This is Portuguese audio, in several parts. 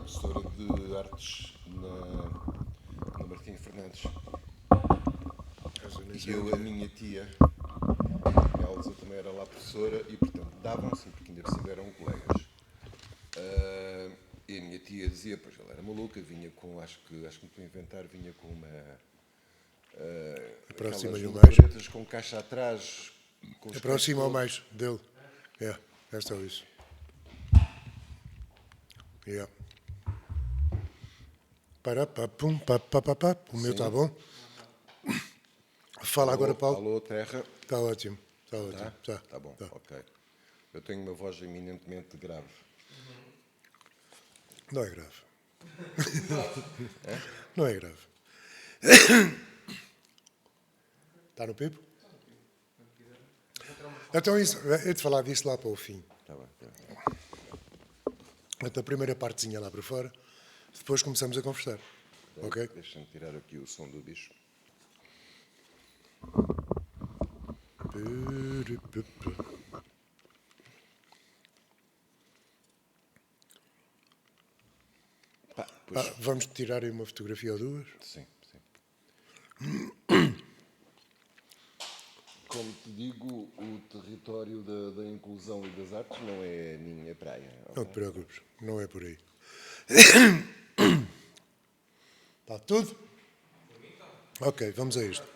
professora de artes na Martim Fernandes. E eu, a minha tia, Elsa, também era lá professora e, portanto, davam-se, porque ainda por cima eram colegas. E a minha tia dizia, pois ela era maluca, vinha com, acho que me estou a inventar, vinha com uma... Aproxima-lhe aquelas mais. motoretas com caixa atrás. Com os Aproxima cantos mais dele. É só isso. Yeah. Pum, pá. O meu está bom? Fala agora, Paulo. Alô, terra. Está ótimo. Tá. Tá bom, ok. Eu tenho uma voz eminentemente grave. Não é grave. Não é grave. Está no pipo? Então, isso, é de falar disso lá para o fim. Tá bem. Então, a primeira partezinha lá para fora, depois começamos a conversar. Ok? Deixa-me tirar aqui o som do bicho. Vamos tirar aí uma fotografia ou duas? Sim. Como te digo, o território da inclusão e das artes não é a minha praia. Não te preocupes, não é por aí. Está tudo? Ok, vamos a isto.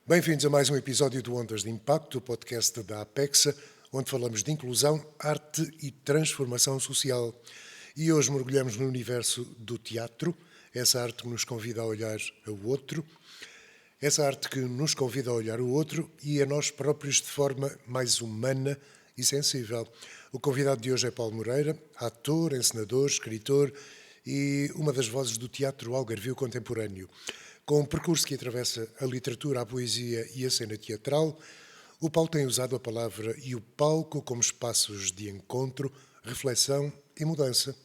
Bem-vindos a mais um episódio do Ondas de Impacto, o podcast da Apexa, onde falamos de inclusão, arte e transformação social. E hoje mergulhamos no universo do teatro, essa arte que nos convida a olhar ao outro, essa arte que nos convida a olhar o outro e a nós próprios de forma mais humana e sensível. O convidado de hoje é Paulo Moreira, ator, encenador, escritor e uma das vozes do teatro algarvio contemporâneo. Com um percurso que atravessa a literatura, a poesia e a cena teatral, o Paulo tem usado a palavra e o palco como espaços de encontro, reflexão e mudança.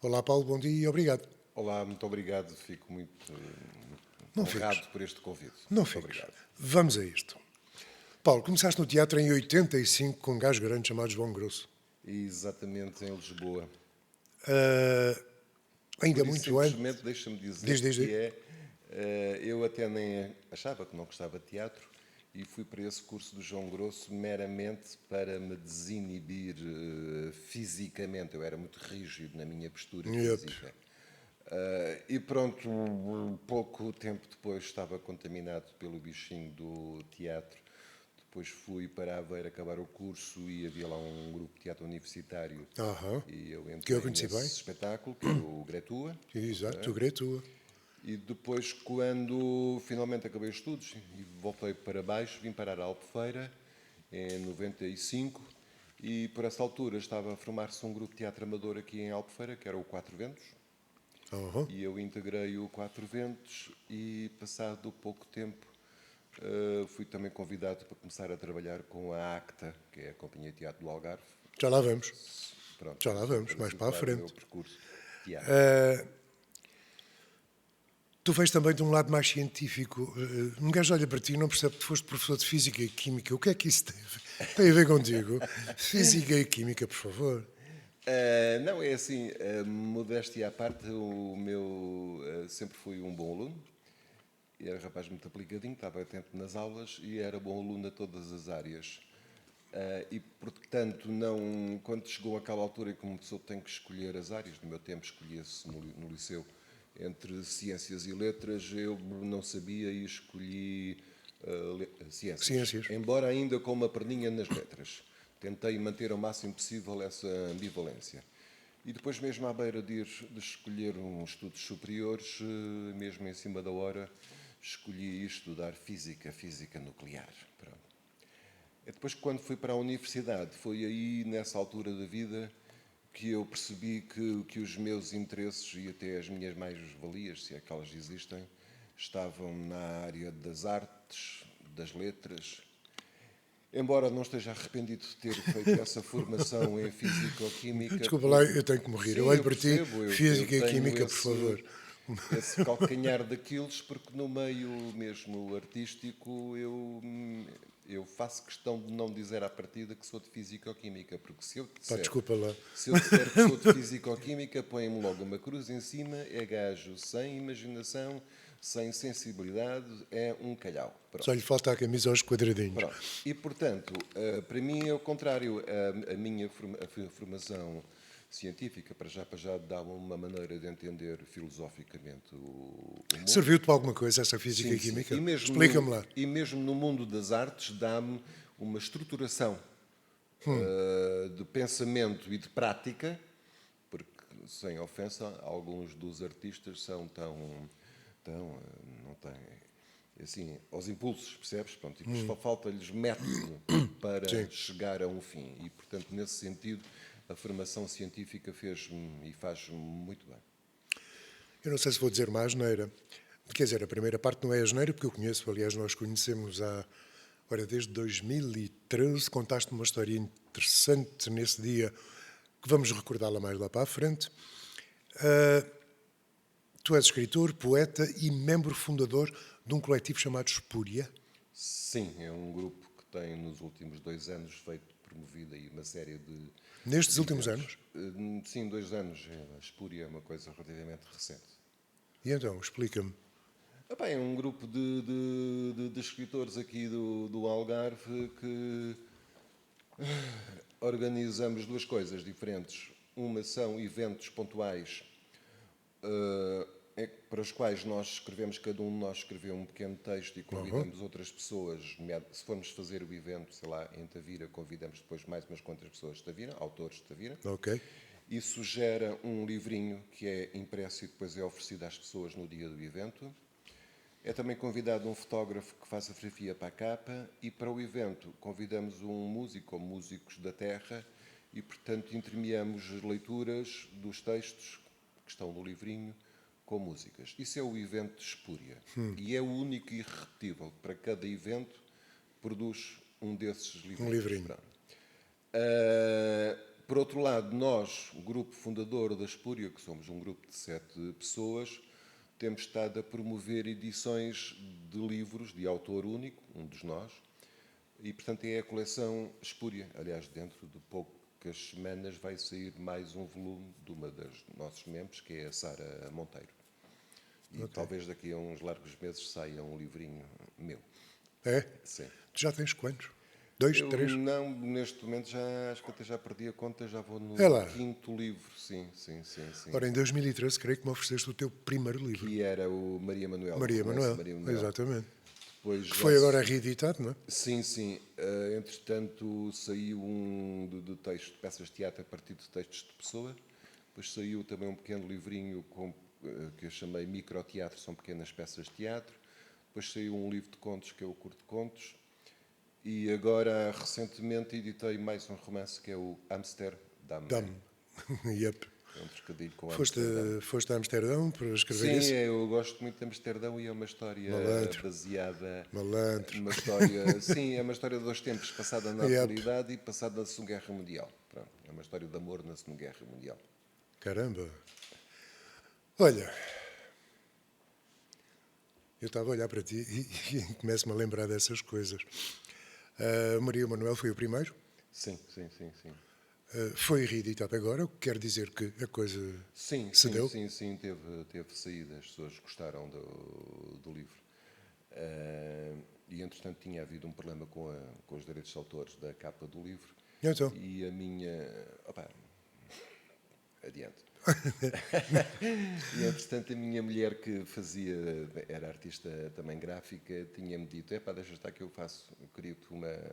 Olá, Paulo, bom dia e obrigado. Olá, muito obrigado. Fico muito Não honrado fiques. por este convite. Não muito fiques. obrigado. Vamos a isto. Paulo, começaste no teatro em 85 com um gajo grande chamado João Grosso. Exatamente, em Lisboa. Ainda Por isso, muito antes. simplesmente, deixa-me dizer Diz. que eu até nem achava que não gostava de teatro e fui para esse curso do João Grosso meramente para me desinibir fisicamente. Eu era muito rígido na minha postura física. E pronto, pouco tempo depois estava contaminado pelo bichinho do teatro. Depois fui para Aveiro acabar o curso e havia lá um grupo de teatro universitário. E eu entrei Que eu conheci nesse bem. espetáculo, que era o Gretua. Exato, o Gretua. E depois, quando finalmente acabei os estudos e voltei para baixo, vim parar a Albufeira em 95 e por essa altura estava a formar-se um grupo de teatro amador aqui em Albufeira, que era o Quatro Ventos. E eu integrei o Quatro Ventos e, passado pouco tempo, fui também convidado para começar a trabalhar com a ACTA, que é a Companhia de Teatro do Algarve. Já lá vamos. Pronto, Já lá vamos, mais para a situar o frente. meu percurso de teatro. Tu vens também de um lado mais científico. Um gajo olha para ti e não percebe que foste professor de Física e Química. O que é que isso tem a ver contigo? Física e Química, por favor. Não, é assim, modéstia à parte, o meu sempre fui um bom aluno. Era um rapaz muito aplicadinho, estava atento nas aulas e era bom aluno a todas as áreas. E, portanto, quando chegou aquela altura em que uma pessoa tem que escolher as áreas, no meu tempo escolhia-se no liceu entre ciências e letras, eu não sabia e escolhi ciências. Embora ainda com uma perninha nas letras. Tentei manter ao máximo possível essa ambivalência. E depois, mesmo à beira de escolher uns estudos superiores, mesmo em cima da hora, escolhi estudar física nuclear. Pronto. E depois, quando fui para a universidade, foi aí, nessa altura da vida, que eu percebi que os meus interesses e até as minhas mais-valias, se é que elas existem, estavam na área das artes, das letras. Embora não esteja arrependido de ter feito essa formação em Físico-Química... Desculpa lá, eu tenho que morrer. Sim, eu olho para ti, percebo, Física eu e Química, por favor. Esse calcanhar daqueles, porque no meio mesmo artístico eu eu faço questão de não dizer à partida que sou de Físico-Química, porque se eu Pá, disser, desculpa lá. se eu disser que sou de Físico-Química, põe-me logo uma cruz em cima, é gajo sem imaginação, sem sensibilidade, é um calhau. Pronto. Só lhe falta a camisa aos quadradinhos. Pronto. E, portanto, para mim é o contrário. A minha formação científica, para já dava uma maneira de entender filosoficamente o mundo. Serviu-te para alguma coisa essa física Sim, e sim. química? E mesmo Explica-me lá. E mesmo no mundo das artes dá-me uma estruturação de pensamento e de prática, porque, sem ofensa, alguns dos artistas são não têm, assim, aos impulsos, percebes? Pronto, e falta-lhes método para Sim. chegar a um fim. E, portanto, nesse sentido, a formação científica fez-me e faz-me muito bem. Eu não sei se vou dizer uma asneira. Quer dizer, a primeira parte não é asneira, porque eu conheço, aliás, nós conhecemos desde 2013, contaste-me uma história interessante nesse dia, que vamos recordá-la mais lá para a frente. Tu és escritor, poeta e membro fundador de um coletivo chamado Espúria. Sim, é um grupo que tem, nos últimos 2 anos, promovido aí uma série de... Nestes últimos anos? Sim, 2 anos. A Espúria é uma coisa relativamente recente. E então, explica-me. É um grupo de escritores aqui do Algarve que organizamos 2 coisas diferentes. Uma são eventos pontuais para os quais nós escrevemos, cada um de nós escreveu um pequeno texto e convidamos outras pessoas. Se formos fazer o evento, sei lá, em Tavira, convidamos depois mais umas quantas pessoas de Tavira, autores de Tavira. Ok. Isso gera um livrinho que é impresso e depois é oferecido às pessoas no dia do evento. É também convidado um fotógrafo que faça fotografia para a capa e para o evento convidamos um músico ou músicos da terra e, portanto, intermeamos as leituras dos textos que estão no livrinho com músicas. Isso é o evento de Espúria. E é o único e irrepetível. Para cada evento produz um desses livrinhos. Um livrinho. Por outro lado, nós, o grupo fundador da Espúria, que somos um grupo de 7 pessoas, temos estado a promover edições de livros de autor único, um dos nós, e, portanto, é a coleção Espúria. Aliás, dentro de poucas semanas vai sair mais um volume de uma das nossos membros, que é a Sara Monteiro. E talvez daqui a uns largos meses saia um livrinho meu. É? Sim. Tu já tens quantos? 2, 3? Não, neste momento acho que até já perdi a conta, já vou no É lá. 5º livro, sim. Ora, em 2013, creio que me ofereceste o teu primeiro livro. Que era o Maria Manuel. Maria Manuel. Exatamente. Depois Que foi agora reeditado, não é? Sim. Entretanto, saiu de texto, de peças de teatro a partir de textos de pessoa. Depois saiu também um pequeno livrinho que eu chamei Microteatro, são pequenas peças de teatro. Depois saiu um livro de contos, que é o Curto de Contos. E agora, recentemente, editei mais um romance, que é o Amsterdam. Yep. É um trocadilho com Amsterdão. Foste a Amsterdão para escrever isso? Sim, eu gosto muito de Amsterdão e é uma história baseada... Malandro. É uma história de 2 tempos, passada na atualidade e passada na Segunda Guerra Mundial. Pronto, é uma história de amor na Segunda Guerra Mundial. Caramba. Olha, eu estava a olhar para ti e começo-me a lembrar dessas coisas. Maria Manuel foi o primeiro? Sim. Foi reeditado agora, o que quer dizer que a coisa se deu? Sim, teve saída, as pessoas gostaram do livro. E, entretanto, tinha havido um problema com os direitos de autores da capa do livro. Então? E a minha... adiante. E, entretanto, a minha mulher, que era artista também gráfica, tinha-me dito, deixa estar que eu queria-te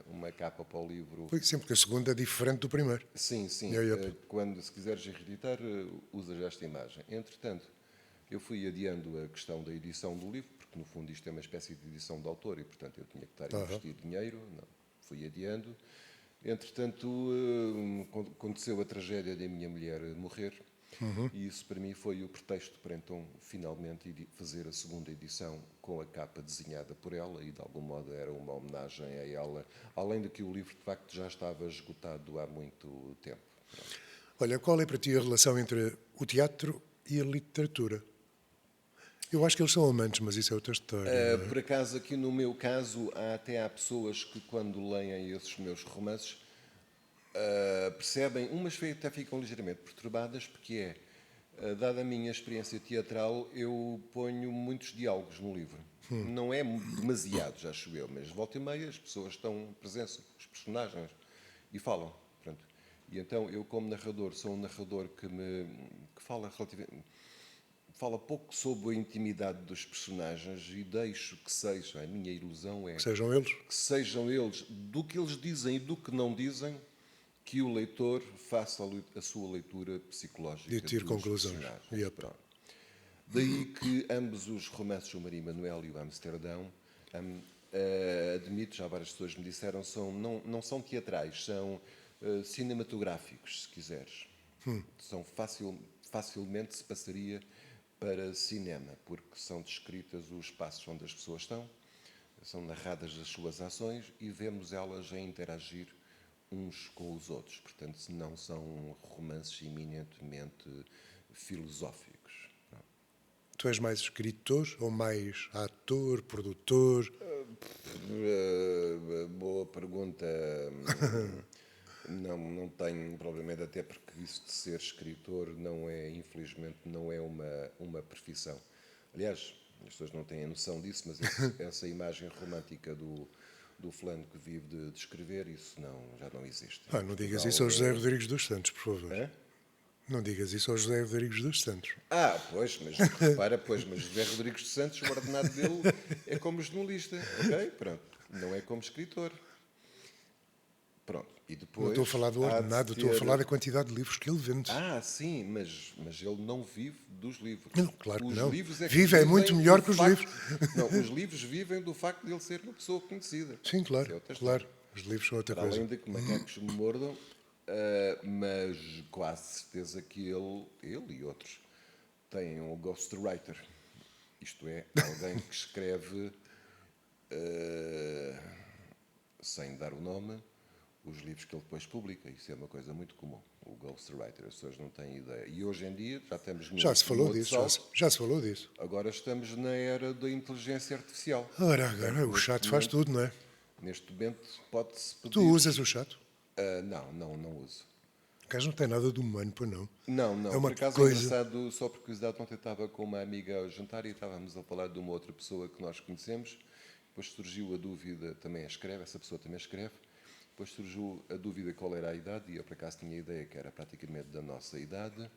uma capa para o livro. Foi sempre que a segunda é diferente do primeiro. Sim. Quando, se quiseres reeditar, usas esta imagem. Entretanto, eu fui adiando a questão da edição do livro, porque, no fundo, isto é uma espécie de edição de autor e, portanto, eu tinha que estar a investir dinheiro. Não, fui adiando. Entretanto, aconteceu a tragédia da minha mulher morrer. E isso para mim foi o pretexto para então finalmente fazer a segunda edição com a capa desenhada por ela e de algum modo era uma homenagem a ela, além de que o livro de facto já estava esgotado há muito tempo. Pronto. Olha, qual é para ti a relação entre o teatro e a literatura? Eu acho que eles são amantes, mas isso é outra história. Não é? Por acaso, aqui no meu caso, há pessoas que quando leem esses meus romances percebem, umas até ficam ligeiramente perturbadas, porque dada a minha experiência teatral, eu ponho muitos diálogos no livro. Não é demasiados, acho eu, mas volta e meia as pessoas estão presentes, os personagens, e falam. Pronto. E então eu, como narrador, sou um narrador que fala pouco sobre a intimidade dos personagens e deixo que sejam, a minha ilusão é Que sejam eles. que sejam eles, do que eles dizem e do que não dizem, que o leitor faça a sua leitura psicológica E tire dos conclusões. personagens. Yep. Pronto. Daí que ambos os romances do Maria Manuel e o Amsterdão, admito, já várias pessoas me disseram, não são teatrais, são cinematográficos, se quiseres. São facilmente se passaria para cinema, porque são descritas os espaços onde as pessoas estão, são narradas as suas ações e vemos elas a interagir uns com os outros. Portanto, não são romances eminentemente filosóficos. Tu és mais escritor ou mais ator, produtor? Boa pergunta. Não tenho propriamente, até porque isso de ser escritor não é, infelizmente, não é uma profissão. Aliás, as pessoas não têm a noção disso, mas essa imagem romântica do fulano que vive de escrever, isso já não existe. Não digas isso ao José Rodrigues dos Santos, por favor. Hã? Não digas isso ao José Rodrigues dos Santos. Pois, mas repara, mas José Rodrigues dos Santos, o ordenado dele é como jornalista, ok? Pronto, não é como escritor. Pronto, e depois... Não estou a falar do ordenado, estou a falar da quantidade de livros que ele vende. Sim, mas ele não vive dos livros. Não, claro que Os não. livros que Vive é muito vivem melhor do que os facto- livros. Não, os livros vivem do facto de ele ser uma pessoa conhecida. Sim, Isso claro, é outra claro. história. Os livros são outra Para coisa. além de que macacos me mordam, mas quase certeza que ele e outros têm um ghostwriter. Isto é, alguém que escreve, sem dar o nome, os livros que ele depois publica. Isso é uma coisa muito comum, o ghostwriter. As pessoas não têm ideia. E hoje em dia já estamos Já se falou outro disso, salto. já se falou disso. Agora estamos na era da inteligência artificial. Ora, agora, o chato faz tudo, não é? Neste momento pode-se pedir... Tu usas o chato? Não uso. O gajo não tem nada de humano, pois não. Não. É uma Por acaso coisa- é engraçado, só por curiosidade, ontem estava com uma amiga ao jantar e estávamos a falar de uma outra pessoa que nós conhecemos. Depois surgiu a dúvida, essa pessoa também escreve. Depois surgiu a dúvida qual era a idade, e eu por acaso tinha a ideia que era praticamente da nossa idade.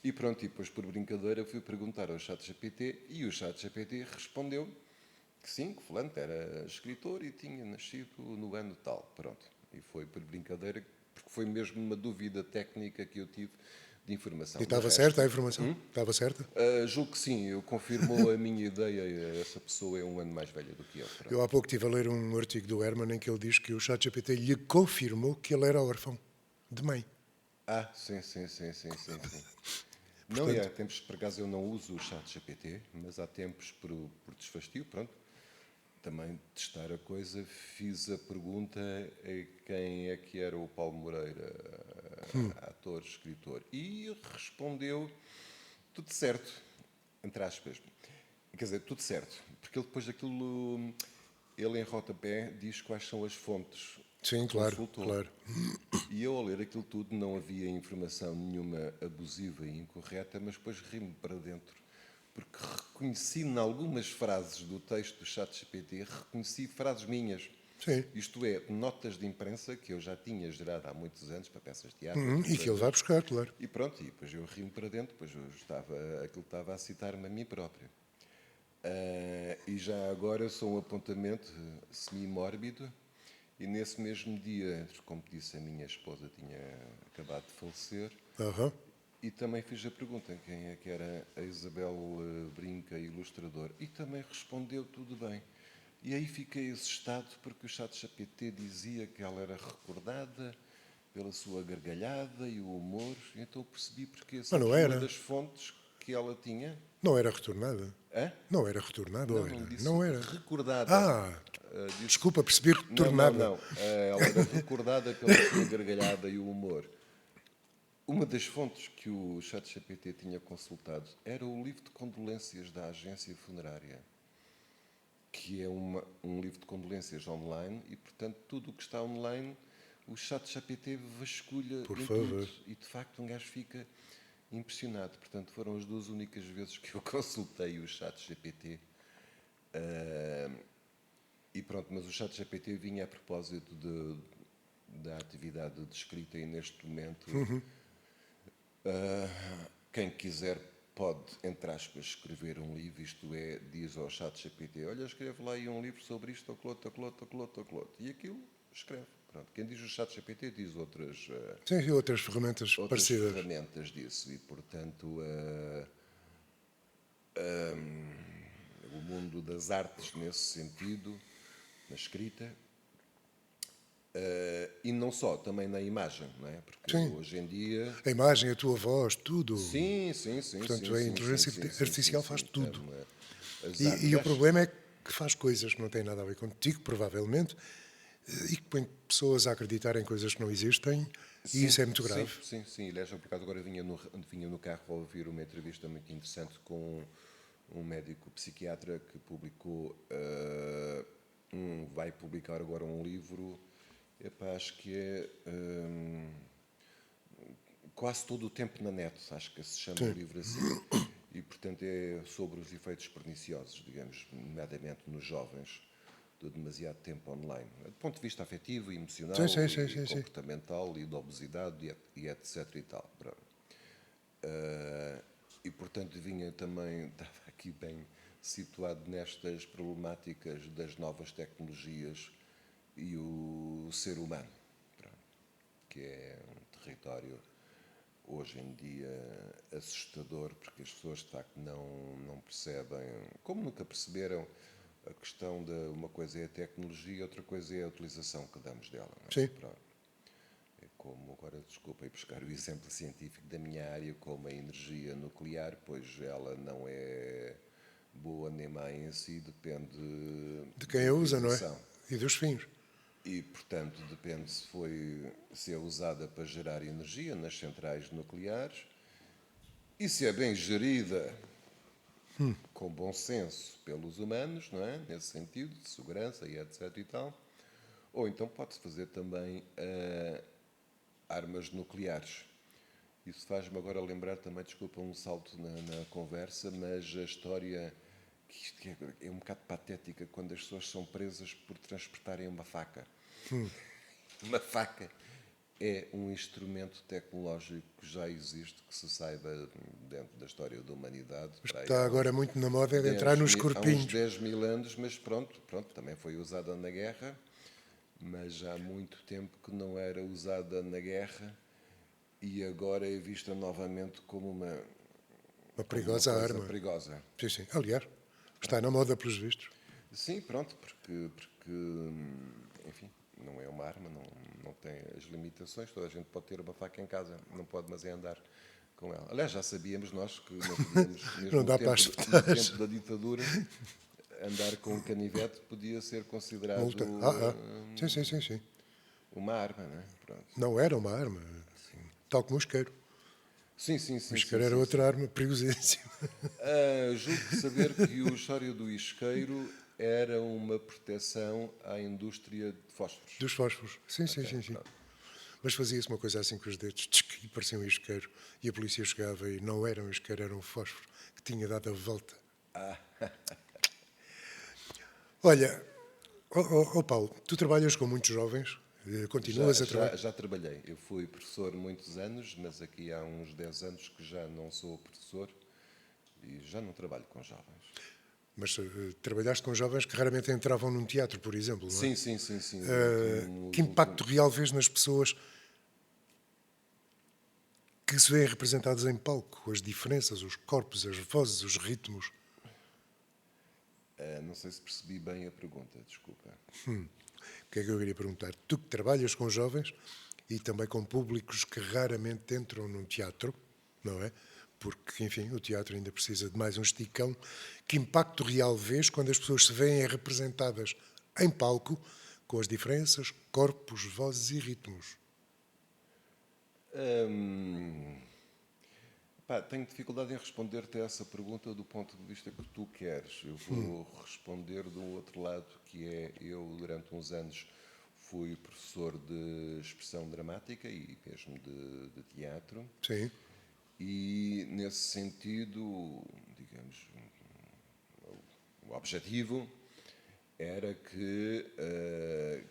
E pronto, e depois por brincadeira fui perguntar ao ChatGPT e o ChatGPT respondeu que sim, que fulano era escritor e tinha nascido no ano tal. Pronto, e foi por brincadeira, porque foi mesmo uma dúvida técnica que eu tive de informação. E estava Do resto, certa a informação? Estava certa? julgo que sim, confirmou a minha ideia. Essa pessoa é um ano mais velha do que eu. Pronto. Eu há pouco estive a ler um artigo do Herman em que ele diz que o ChatGPT lhe confirmou que ele era órfão de mãe. Sim. Não, e há tempos, por acaso eu não uso o ChatGPT, mas há tempos, por desfastio, pronto, também testar a coisa, fiz a pergunta a quem é que era o Paulo Moreira, ator, escritor, e respondeu tudo certo, entre aspas. Quer dizer, tudo certo, porque ele depois daquilo, ele em rodapé diz quais são as fontes. Sim, claro, Consultou. claro. E eu, ao ler aquilo tudo, não havia informação nenhuma abusiva e incorreta, mas depois ri-me para dentro, porque reconheci em algumas frases do texto do ChatGPT, reconheci frases minhas. Sim. Isto é, notas de imprensa que eu já tinha gerado há muitos anos para peças de teatro. E que ele vai buscar, claro. E pronto, e depois eu ri-me para dentro, depois aquilo estava a citar-me a mim próprio. E já agora sou um apontamento semi-mórbido, e nesse mesmo dia, como disse, a minha esposa tinha acabado de falecer, Aham. e também fiz a pergunta quem é que era a Isabel Brinca, ilustrador, e também respondeu tudo bem. E aí fiquei assustado porque o ChatGPT dizia que ela era recordada pela sua gargalhada e o humor, e então percebi porque essa Mas não foi era. uma das fontes que ela tinha. Não era retornada? Hã? Não era retornada, ou era? disse Não era. recordada. Disse... Desculpa, percebi retornada. Não. Ela era recordada pela sua gargalhada e o humor. Uma das fontes que o ChatGPT tinha consultado era o livro de condolências da agência funerária, que é um livro de condolências online e, portanto, tudo o que está online, o ChatGPT vasculha Por em favor. tudo. E, de facto, um gajo fica impressionado. Portanto, foram as 2 únicas vezes que eu consultei o ChatGPT. E pronto, mas o ChatGPT vinha a propósito da atividade de escrita e, neste momento, quem quiser pode, entre aspas, escrever um livro, isto é, diz ao ChatGPT, olha, escreve lá aí um livro sobre isto, aquilo outro. E aquilo escreve. Pronto. Quem diz o ChatGPT diz outras Sim, e outras ferramentas parecidas. ferramentas disso. E, portanto, o mundo das artes, nesse sentido, na escrita, e não só, também na imagem, não é? Porque Sim. hoje em dia... A imagem, a tua voz, tudo. Sim. Portanto, a inteligência artificial faz tudo. As E o artes, problema é que faz coisas que não têm nada a ver contigo, provavelmente, e que põe pessoas a acreditar em coisas que não existem, e isso é muito grave. Sim. Aliás, eu, por acaso, agora vinha no carro a ouvir uma entrevista muito interessante com um médico psiquiatra que publicou, vai publicar agora um livro, acho que é Quase Todo o Tempo na Net, acho que se chama o livro assim. E, portanto, é sobre os efeitos perniciosos, digamos, nomeadamente nos jovens, do demasiado tempo online. Do ponto de vista afetivo, emocional, Sim. comportamental e da obesidade e etc. e tal. E, portanto, vinha também, estava aqui bem situado nestas problemáticas das novas tecnologias e o ser humano, que é um território hoje em dia assustador, porque as pessoas de facto não percebem, como nunca perceberam, a questão de uma coisa é a tecnologia, outra coisa é a utilização que damos dela. Não é? Sim. Pronto. É como, agora desculpa aí buscar o exemplo científico da minha área, como a energia nuclear, pois ela não é boa nem má em si, depende De quem da a usa, não é? utilização. E dos fins. E, portanto, depende se é usada para gerar energia nas centrais nucleares e se é bem gerida com bom senso pelos humanos, não é? Nesse sentido, de segurança e etc. e tal. Ou então pode-se fazer também armas nucleares. Isso faz-me agora lembrar também, desculpa, um salto na conversa, mas a história, que isto é um bocado patética, quando as pessoas são presas por transportarem uma faca. Uma faca é um instrumento tecnológico que já existe, que se saiba dentro da história da humanidade. Está agora muito na moda de entrar nos Há uns corpinhos. 10 mil anos, mas pronto, também foi usada na guerra, mas já há muito tempo que não era usada na guerra e agora é vista novamente como uma Perigosa coisa arma. perigosa. Sim. Aliás, está na moda pelos vistos. Sim, pronto, porque enfim, não é uma arma, não tem as limitações, toda a gente pode ter uma faca em casa, não pode, mas é andar com ela. Aliás, já sabíamos nós que não podíamos, mesmo Não dá para no tempo da ditadura, andar com um canivete podia ser considerado Multa. Sim. uma arma, não é? Pronto. Não era uma arma. Tal como o isqueiro. Sim. O isqueiro era outra arma perigosíssima. Julgo de saber que a história do isqueiro era uma proteção à indústria de fósforos. Dos fósforos. Sim. Pronto. Mas fazia-se uma coisa assim com os dedos, e parecia um isqueiro. E a polícia chegava e não era um isqueiro, era um fósforo que tinha dado a volta. Olha, Paulo, tu trabalhas com muitos jovens? Continuas a trabalhar? Já trabalhei. Eu fui professor muitos anos, mas aqui há uns 10 anos que já não sou professor e já não trabalho com jovens. Mas trabalhaste com jovens que raramente entravam num teatro, por exemplo, não é? Sim. Que impacto real vês nas pessoas que se veem representadas em palco? As diferenças, os corpos, as vozes, os ritmos? Não sei se percebi bem a pergunta, desculpa. O que é que eu queria perguntar? Tu que trabalhas com jovens e também com públicos que raramente entram num teatro, não é? Porque, enfim, o teatro ainda precisa de mais um esticão. Que impacto real vês quando as pessoas se veem representadas em palco com as diferenças, corpos, vozes e ritmos? Hum, tenho dificuldade em responder-te a essa pergunta do ponto de vista que tu queres. Eu vou responder do outro lado, que é, eu durante uns anos fui professor de expressão dramática e mesmo de teatro. Sim. E, nesse sentido, digamos, o objetivo era que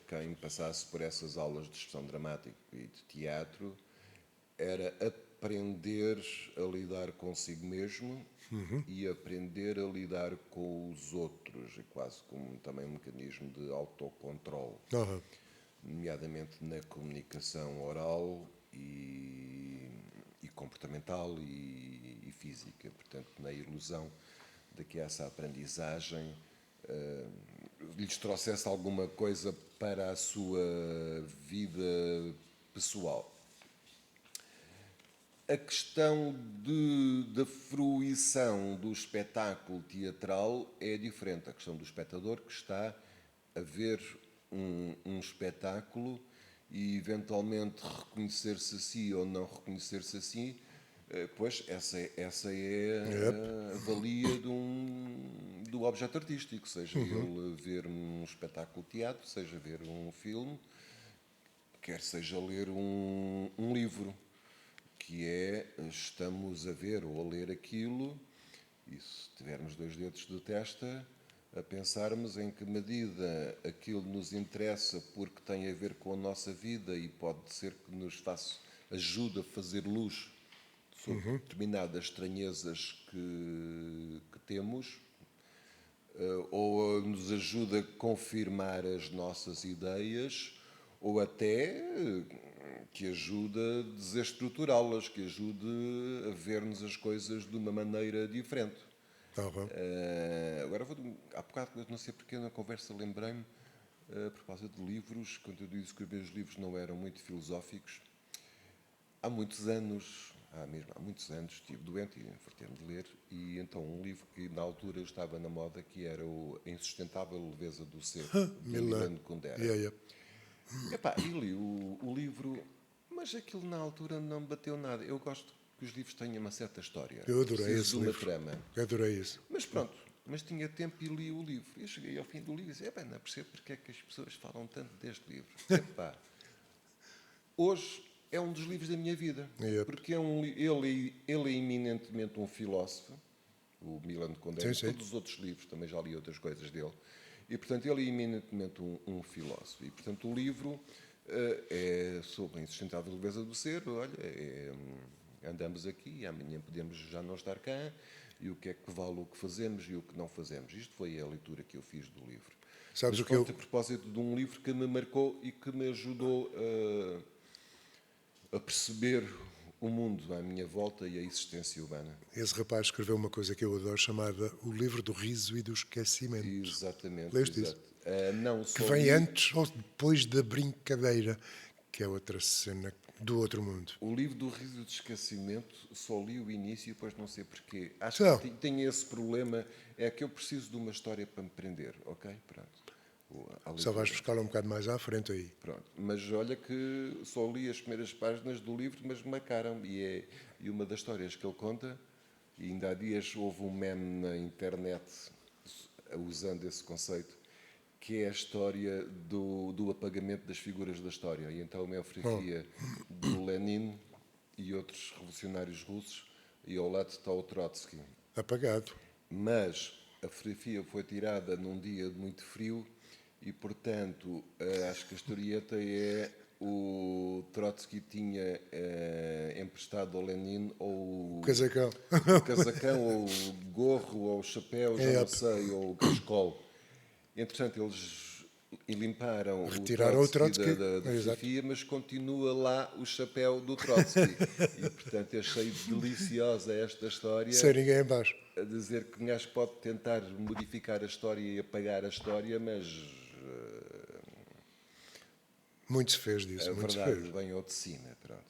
quem passasse por essas aulas de expressão dramática e de teatro era aprender a lidar consigo mesmo e aprender a lidar com os outros, quase como também um mecanismo de autocontrole, Aham. nomeadamente na comunicação oral e comportamental e física. Portanto, na ilusão de que essa aprendizagem lhes trouxesse alguma coisa para a sua vida pessoal. A questão da fruição do espetáculo teatral é diferente. A questão do espectador que está a ver um espetáculo e eventualmente reconhecer-se a si ou não reconhecer-se a si, pois essa é a valia do objeto artístico, seja ele ver um espetáculo de teatro, seja ver um filme, quer seja ler um livro, que é, estamos a ver ou a ler aquilo, e se tivermos 2 dedos de testa, a pensarmos em que medida aquilo nos interessa porque tem a ver com a nossa vida e pode ser que nos ajude a fazer luz sobre determinadas estranhezas que temos, ou nos ajuda a confirmar as nossas ideias, ou até que ajuda a desestruturá-las, que ajude a vermos as coisas de uma maneira diferente. Aham. Agora, há bocado, não sei porque, na conversa lembrei-me, a propósito de livros, quando eu disse que os meus livros não eram muito filosóficos. Há muitos anos estive doente e fartei-me de ler, e então um livro que na altura estava na moda, que era A Insustentável Leveza do Ser, de Milan Kundera. Yeah. E li o livro, mas aquilo na altura não me bateu nada. Eu gosto que os livros tenham uma certa história. Eu adorei Preciso esse de uma livro. trama. Eu adorei isso. Mas pronto, mas tinha tempo e li o livro. Eu cheguei ao fim do livro e disse, não percebo porque é que as pessoas falam tanto deste livro. Hoje é um dos livros da minha vida. Yep. Porque ele é eminentemente um filósofo, o Milan Kundera. Sim, sim. Todos os outros livros, também já li outras coisas dele. E, portanto, ele é eminentemente um filósofo. E, portanto, o livro é sobre a insustentável leveza do ser. Olha, andamos aqui, amanhã podemos já não estar cá, e o que é que vale o que fazemos e o que não fazemos. Isto foi a leitura que eu fiz do livro. Sabes mas o que eu... a propósito de um livro que me marcou e que me ajudou a perceber o mundo à minha volta e a existência humana. Esse rapaz escreveu uma coisa que eu adoro, chamada O Livro do Riso e do Esquecimento. Exatamente. Leste isso? Não Que só vem li, antes ou depois da brincadeira, que é outra cena do outro mundo. o livro do Riso e do Esquecimento, só li o início e depois não sei porquê. Acho Então. que tenho esse problema, é que eu preciso de uma história para me prender, ok? Pronto. Só vais buscar um bocado mais à frente aí. Pronto. Mas olha que só li as primeiras páginas do livro, mas me marcaram. E uma das histórias que ele conta, e ainda há dias houve um meme na internet usando esse conceito, que é a história do apagamento das figuras da história. E então é uma fotografia do Lenin e outros revolucionários russos, e ao lado está o Trotsky. Apagado. Mas a fotografia foi tirada num dia de muito frio e, portanto, acho que a historieta é o Trotsky tinha emprestado ao Lenin ou O casacão. o casacão, ou o gorro, ou o chapéu, já não sei, ou o cascol. Entretanto, eles limparam Retiraram o Trotsky. da fotografia, mas continua lá o chapéu do Trotsky. E, portanto, achei deliciosa esta história. Sem ninguém em baixo. A dizer que um gajo pode tentar modificar a história e apagar a história, mas Muito se fez disso, a muito se verdade fez. vem ao de cima. Pronto.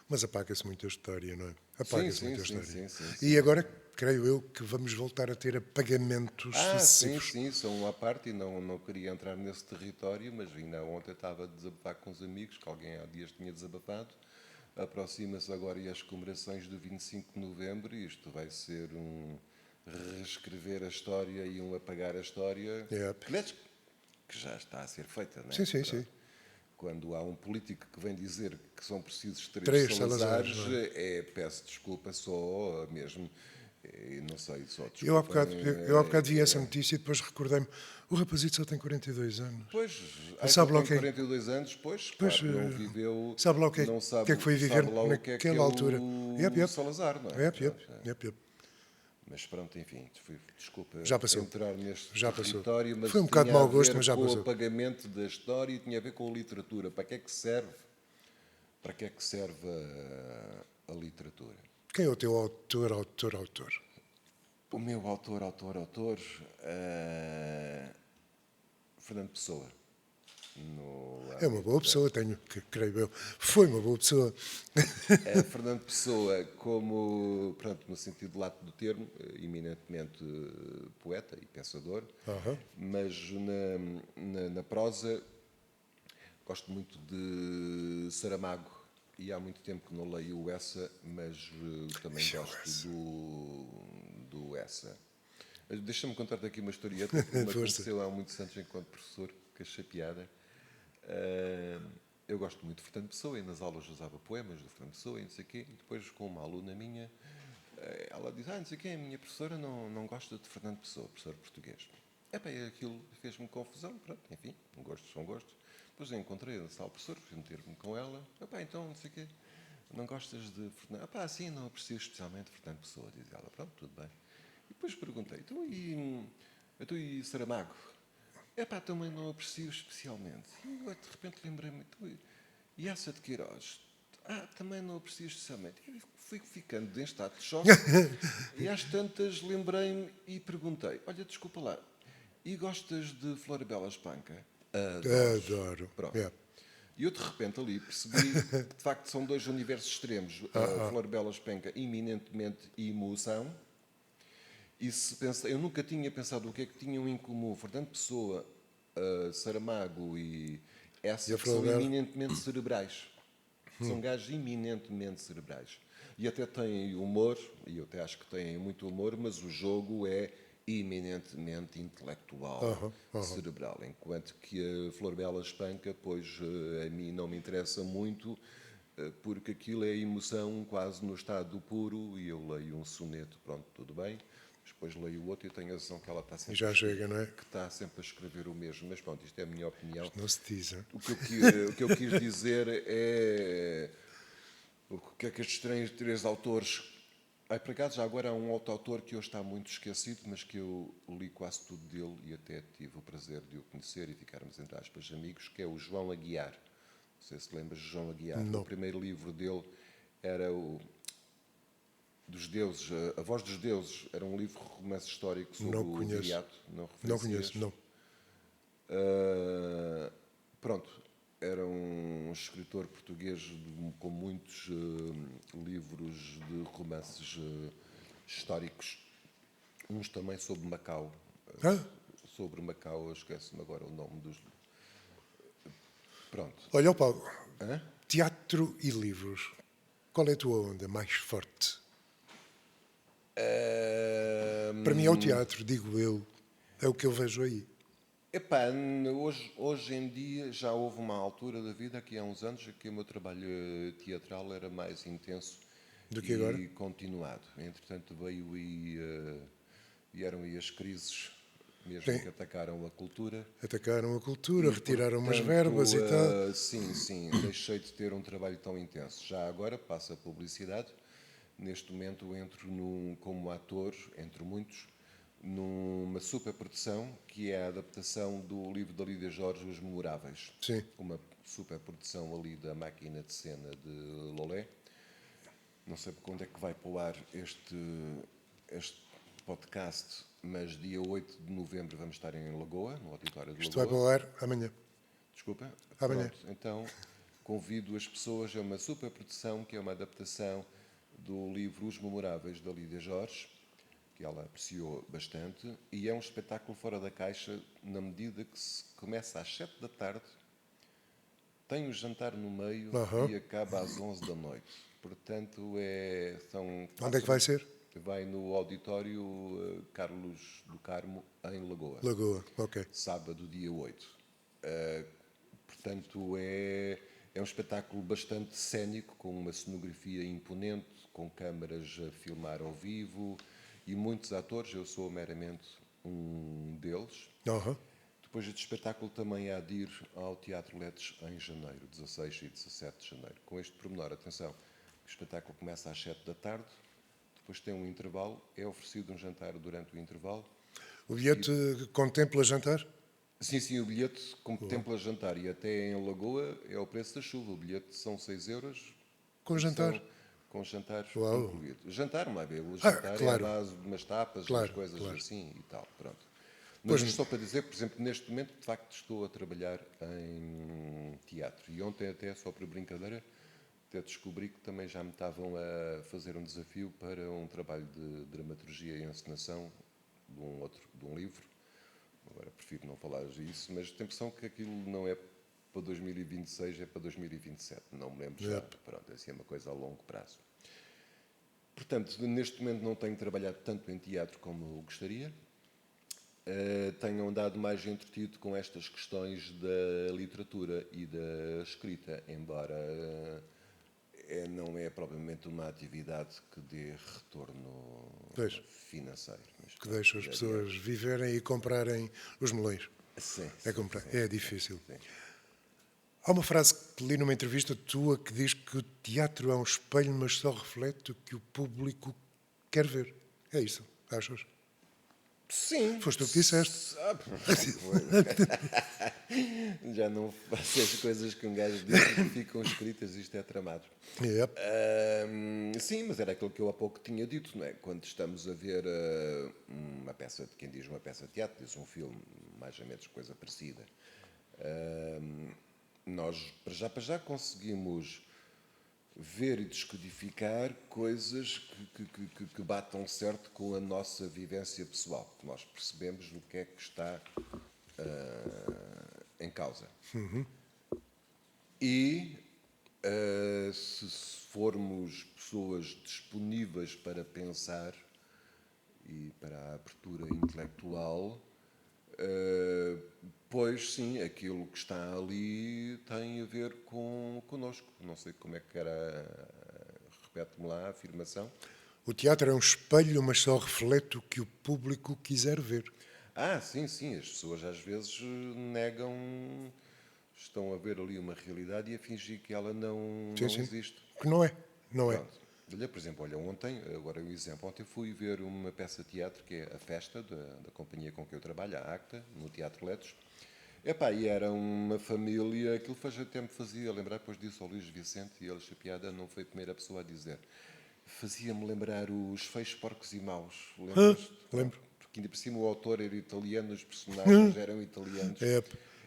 Mas apaga-se muita história, não é? Apaga-se muita sim, história. sim. E agora, creio eu, que vamos voltar a ter apagamentos Sim, sucessivos. são à parte e não queria entrar nesse território, mas ainda ontem estava a desabafar com os amigos, que alguém há dias tinha desabafado, aproxima-se agora e as comemorações do 25 de novembro e isto vai ser um reescrever a história e um apagar a história Yep. que já está a ser feita, não é? Sim, sim, sim. Quando há um político que vem dizer que são precisos Três três Salazares, Salazares, não é? peço desculpa só mesmo, não sei, só Eu há desculpa. bocado vi essa notícia e depois recordei-me, o rapazito só tem 42 anos. Pois, Ele só sabe lá tem o que é. 42 anos, pois, Pois, claro, não viveu, sabe lá o que é, não o que é que foi viver sabe lá o que é naquela altura. o Salazar, não é? Yep, yep, yep, yep. Mas pronto, enfim, desculpa Já passou. entrar neste Já passou. território, mas Foi um bocado de tinha mau a gosto, ver mas já com o passou. apagamento da história e tinha a ver com a literatura. Para que é que serve? Para que é que serve a literatura? Quem é o teu autor? O meu autor, Fernando Pessoa. É uma boa pessoa, creio eu. Foi uma boa pessoa. Fernando Pessoa, como, pronto, no sentido lato do termo, eminentemente poeta e pensador, mas na prosa gosto muito de Saramago e há muito tempo que não leio o Essa, mas também gosto do Essa. Deixa-me contar-te aqui uma historieta que me aconteceu há muitos anos enquanto professor, que achei piada. Eu gosto muito de Fernando Pessoa e nas aulas usava poemas do Fernando Pessoa e não sei o quê. E depois, com uma aluna minha, ela diz, não sei o quê, a minha professora não gosta de Fernando Pessoa, professor português. E aquilo fez-me confusão, pronto, enfim, gostos são gostos. Depois eu encontrei na sala professor, fui meter-me com ela. Então, não sei o quê, não gostas de Fernando? Sim, não aprecio especialmente Fernando Pessoa, diz ela. Pronto, tudo bem. E depois perguntei, tu e Saramago? Também não aprecio especialmente. E eu, de repente lembrei-me, e essa de Queiroz? Também não aprecio especialmente. E fui ficando em estado de choque. E às tantas lembrei-me e perguntei, olha, desculpa lá, e gostas de Floribela Espanca? Adoro. Pronto. Yeah. E eu de repente ali percebi que de facto são dois universos extremos. Floribela Espanca, eminentemente emoção. E se pensa, eu nunca tinha pensado o que é que tinham em comum Fernando Pessoa, Saramago e essa, que são eminentemente cerebrais. São gajos eminentemente cerebrais. E até têm humor, e eu até acho que têm muito humor, mas o jogo é eminentemente intelectual, cerebral. Enquanto que a Floribela Espanca, pois a mim não me interessa muito, porque aquilo é emoção quase no estado puro, e eu leio um soneto, pronto, tudo bem. Depois leio o outro e tenho a sensação que ela está sempre, já chega, não é? Que está sempre a escrever o mesmo. Mas pronto, isto é a minha opinião. Não se diz, hein? O que eu quis dizer é o que é que estes três autores... por acaso, já agora há um outro autor que hoje está muito esquecido, mas que eu li quase tudo dele e até tive o prazer de o conhecer e ficarmos, entre aspas, amigos, que é o João Aguiar. Não sei se lembras de João Aguiar. Não. O primeiro livro dele era o dos Deuses, A Voz dos Deuses, era um livro romance histórico sobre o Viriato. Não conheço, não. Pronto, era um escritor português com muitos livros de romances históricos, uns também sobre Macau. Sobre Macau, esqueço-me agora o nome dos... Pronto. Olha, Paulo, teatro e livros, qual é a tua onda mais forte? Para mim é o teatro, digo eu. É o que eu vejo aí. Hoje em dia já houve uma altura da vida, aqui há uns anos, que o meu trabalho teatral era mais intenso do que agora? E continuado. Entretanto vieram aí as crises, mesmo que atacaram a cultura. Atacaram a cultura, retiraram umas verbas e tal. Sim, deixei de ter um trabalho tão intenso. Já agora passa a publicidade. Neste momento entro como ator, entre muitos, numa superprodução que é a adaptação do livro da Lídia Jorge, Os Memoráveis. Sim. Uma superprodução ali da máquina de cena de Lolé. Não sei quando é que vai para o ar este podcast, mas dia 8 de novembro vamos estar em Lagoa, no auditório de Lagoa. Isto vai para o ar amanhã. Desculpa? Amanhã. Pronto, então convido as pessoas, é uma superprodução que é uma adaptação do livro Os Memoráveis da Lídia Jorge, que ela apreciou bastante, e é um espetáculo fora da caixa na medida que se começa às 7 da tarde tem o jantar no meio e acaba às 11 da noite. Portanto, Onde é que vai ser? Vai no auditório Carlos do Carmo, em Lagoa. Lagoa, ok. Sábado, dia 8. Portanto, é um espetáculo bastante cénico, com uma cenografia imponente, com câmaras a filmar ao vivo e muitos atores. Eu sou meramente um deles. Depois este espetáculo também há de ir ao Teatro Letes em janeiro, 16 e 17 de janeiro. Com este pormenor, atenção, o espetáculo começa às 7 da tarde, depois tem um intervalo, é oferecido um jantar durante o intervalo. O bilhete contempla jantar? Sim, o bilhete contempla jantar e até em Lagoa é o preço da chuva. O bilhete são 6 euros. Com jantar? Com jantar Uau. incluído. Jantar, não é bem? O jantar claro. é a base de umas tapas, Claro, umas coisas claro. assim e tal. Pronto. Mas Pois isto só para dizer, por exemplo, neste momento, de facto, estou a trabalhar em teatro. E ontem até, só por brincadeira, até descobri que também já me estavam a fazer um desafio para um trabalho de dramaturgia e encenação de um livro. Agora prefiro não falar disso, mas tenho a impressão que aquilo não é para 2026, é para 2027. Não me lembro já. Pronto, assim é uma coisa a longo prazo. Portanto, neste momento não tenho trabalhado tanto em teatro como eu gostaria. Tenho andado mais entretido com estas questões da literatura e da escrita, embora não é propriamente uma atividade que dê retorno financeiro. Mas, que deixa as pessoas viverem e comprarem os melões. Sim, É difícil. Sim. Há uma frase que li numa entrevista tua que diz que o teatro é um espelho, mas só reflete o que o público quer ver. É isso, achas? Sim. Foste tu que disseste. Já não faço as coisas que um gajo diz que ficam escritas, isto é tramado. Yep. Sim, mas era aquilo que eu há pouco tinha dito, não é? Quando estamos a ver uma peça, quem diz uma peça de teatro, diz um filme, mais ou menos coisa parecida. Nós, para já conseguimos ver e descodificar coisas que batam certo com a nossa vivência pessoal. Nós percebemos o que é que está em causa. E se formos pessoas disponíveis para pensar e para a abertura intelectual, pois sim, aquilo que está ali tem a ver connosco. Não sei como é que era. Repete-me lá a afirmação. O teatro é um espelho, mas só reflete o que o público quiser ver. Sim. As pessoas às vezes negam, estão a ver ali uma realidade e a fingir que ela não existe. Que não é. Pronto. Olha, por exemplo, ontem, agora o exemplo, ontem fui ver uma peça de teatro que é A Festa, da companhia com que eu trabalho, a ACTA, no Teatro Letos. E era uma família, aquilo até me fazia lembrar, depois disso, ao Luís Vicente, e ele, a piada, não foi a primeira pessoa a dizer. Fazia-me lembrar os Feios Porcos e Maus. Lembras-te? Lembro. Porque ainda por cima o autor era italiano, os personagens eram italianos.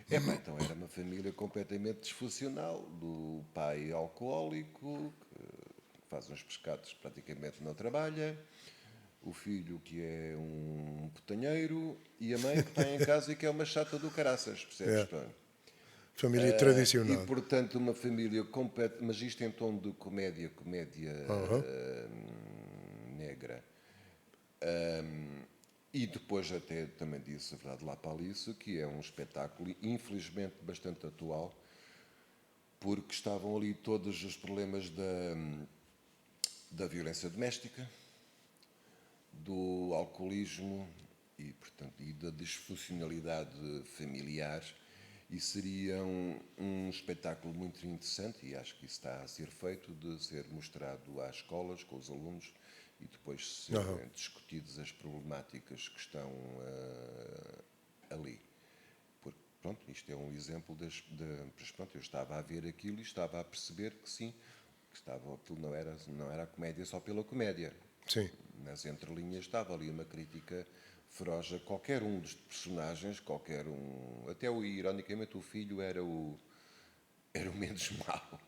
Então era uma família completamente disfuncional, do pai alcoólico, que faz uns pescados, praticamente não trabalha, o filho que é um putanheiro e a mãe que está em casa e que é uma chata do caraças, percebes? Família tradicional. E, portanto, uma família completa, mas isto em tom de comédia negra. E depois até também disse, a verdade, lá para isso, que é um espetáculo, infelizmente, bastante atual, porque estavam ali todos os problemas da violência doméstica, do alcoolismo e, portanto, e da disfuncionalidade familiar, e seria um espetáculo muito interessante, e acho que isso está a ser feito, de ser mostrado às escolas, com os alunos, e depois serem discutidas as problemáticas que estão ali. Porque, pronto, isto é um exemplo eu estava a ver aquilo e estava a perceber que sim, aquilo não era a comédia só pela comédia. Sim. Nas entrelinhas estava ali uma crítica feroz a qualquer um dos personagens, até ironicamente o filho era o menos mau.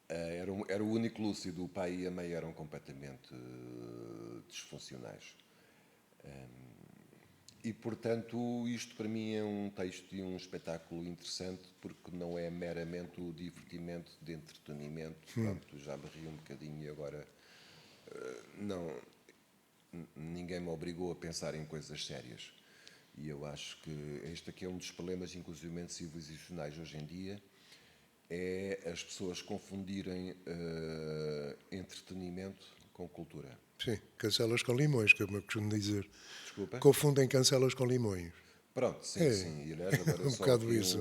Era o único lúcido, o pai e a mãe eram completamente disfuncionais. portanto, isto para mim é um texto e um espetáculo interessante, porque não é meramente o divertimento de entretenimento. Pronto, já me ri um bocadinho e agora não, ninguém me obrigou a pensar em coisas sérias. E eu acho que este aqui é um dos problemas, inclusivamente civilizacionais hoje em dia, é as pessoas confundirem entretenimento com cultura. Sim, cancelas com limões, que eu costumo dizer. Desculpa? Confundem cancelas com limões. Pronto, sim, É, sim. E aliás, agora um só bocado aqui isso.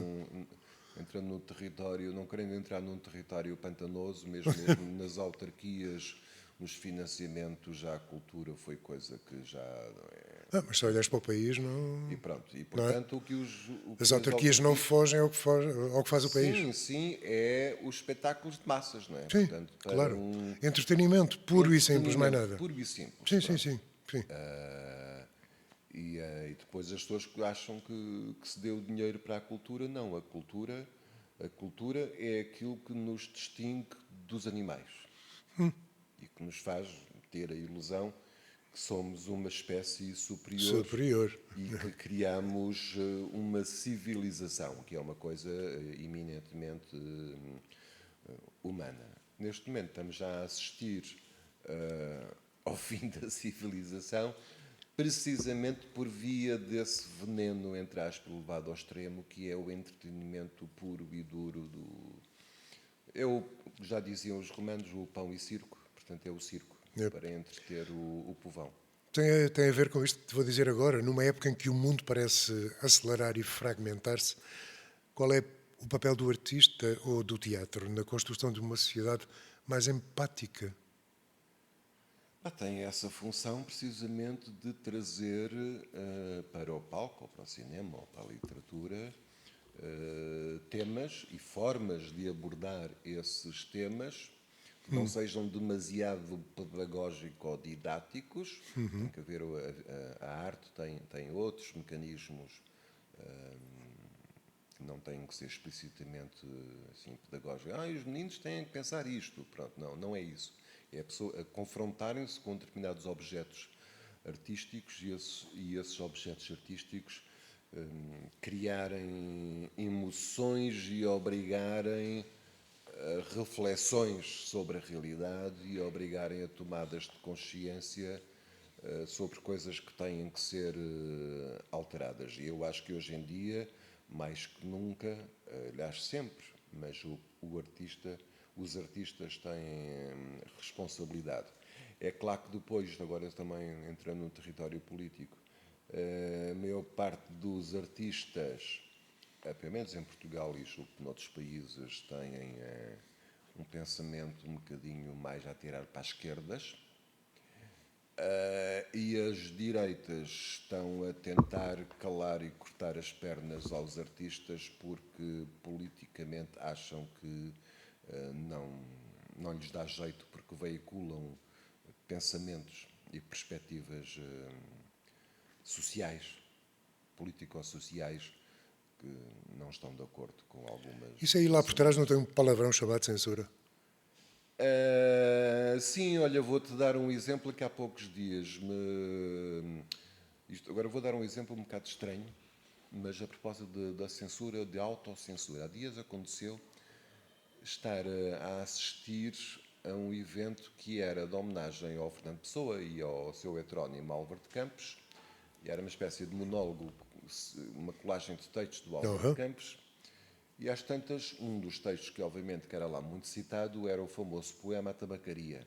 entrando no território, não querendo entrar num território pantanoso, mesmo nas autarquias, os financiamentos à cultura foi coisa que já Mas se olhas para o país, não, e pronto. E não é? portanto o As que as autarquias não fogem ao que faz o país. sim, sim, é os espetáculos de massas, não é? Sim, Portanto, para claro. um Entretenimento puro e simples, mais entretenimento nada. puro e simples. Sim, sim, Pronto. sim. Sim. E depois as pessoas acham que se deu dinheiro para a cultura. Não, a cultura é aquilo que nos distingue dos animais e que nos faz ter a ilusão que somos uma espécie superior Superior. e que criamos uma civilização, que é uma coisa eminentemente humana. Neste momento estamos já a assistir ao fim da civilização, precisamente por via desse veneno, entre aspas, levado ao extremo, que é o entretenimento puro e duro do... Já diziam os romanos, o pão e circo, portanto é o circo, Yep. para entreter o povão. Tem a ver com isto que te vou dizer agora. Numa época em que o mundo parece acelerar e fragmentar-se, qual é o papel do artista ou do teatro na construção de uma sociedade mais empática? Tem essa função precisamente de trazer para o palco, ou para o cinema, ou para a literatura, temas e formas de abordar esses temas que não sejam demasiado pedagógicos ou didáticos. Tem que haver, a arte tem outros mecanismos que não têm que ser explicitamente assim, pedagógicos. Os meninos têm que pensar isto. Pronto, não é isso. É a pessoa a confrontarem-se com determinados objetos artísticos e esses objetos artísticos criarem emoções e obrigarem a reflexões sobre a realidade e obrigarem a tomadas de consciência sobre coisas que têm que ser alteradas. E eu acho que hoje em dia, mais que nunca, aliás sempre, mas os artistas têm responsabilidade. É claro que depois, agora também entrando no território político, a maior parte dos artistas, pelo menos em Portugal e julgo que noutros países, têm um pensamento um bocadinho mais a tirar para as esquerdas. E as direitas estão a tentar calar e cortar as pernas aos artistas porque politicamente acham que não lhes dá jeito porque veiculam pensamentos e perspectivas sociais, político-sociais, que não estão de acordo com algumas... Isso aí lá por trás não tem um palavrão chamado censura? Sim, olha, vou-te dar um exemplo que há poucos dias agora vou dar um exemplo um bocado estranho, mas a propósito da censura, de autocensura. Há dias aconteceu estar a assistir a um evento que era de homenagem ao Fernando Pessoa e ao seu heterónimo Álvaro de Campos, e era uma espécie de monólogo, uma colagem de textos do Álvaro de Campos. E às tantas, um dos textos que obviamente que era lá muito citado era o famoso poema A Tabacaria.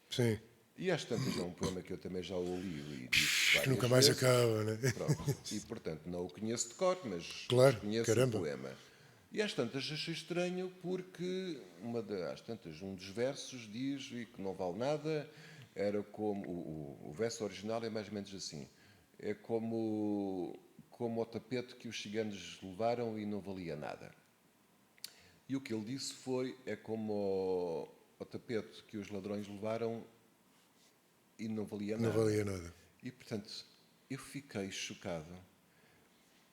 Sim. E às tantas é um poema que eu também já o li e disse várias Que nunca mais vezes. acaba, né? Pronto. E portanto não o conheço de cor, mas Claro, conheço caramba. o poema. E às tantas achei estranho porque às tantas um dos versos diz e que não vale nada, era como o verso original é mais ou menos assim. É como o tapete que os ciganos levaram e não valia nada. E o que ele disse foi, é como o tapete que os ladrões levaram e não valia nada. Não valia nada. E, portanto, eu fiquei chocado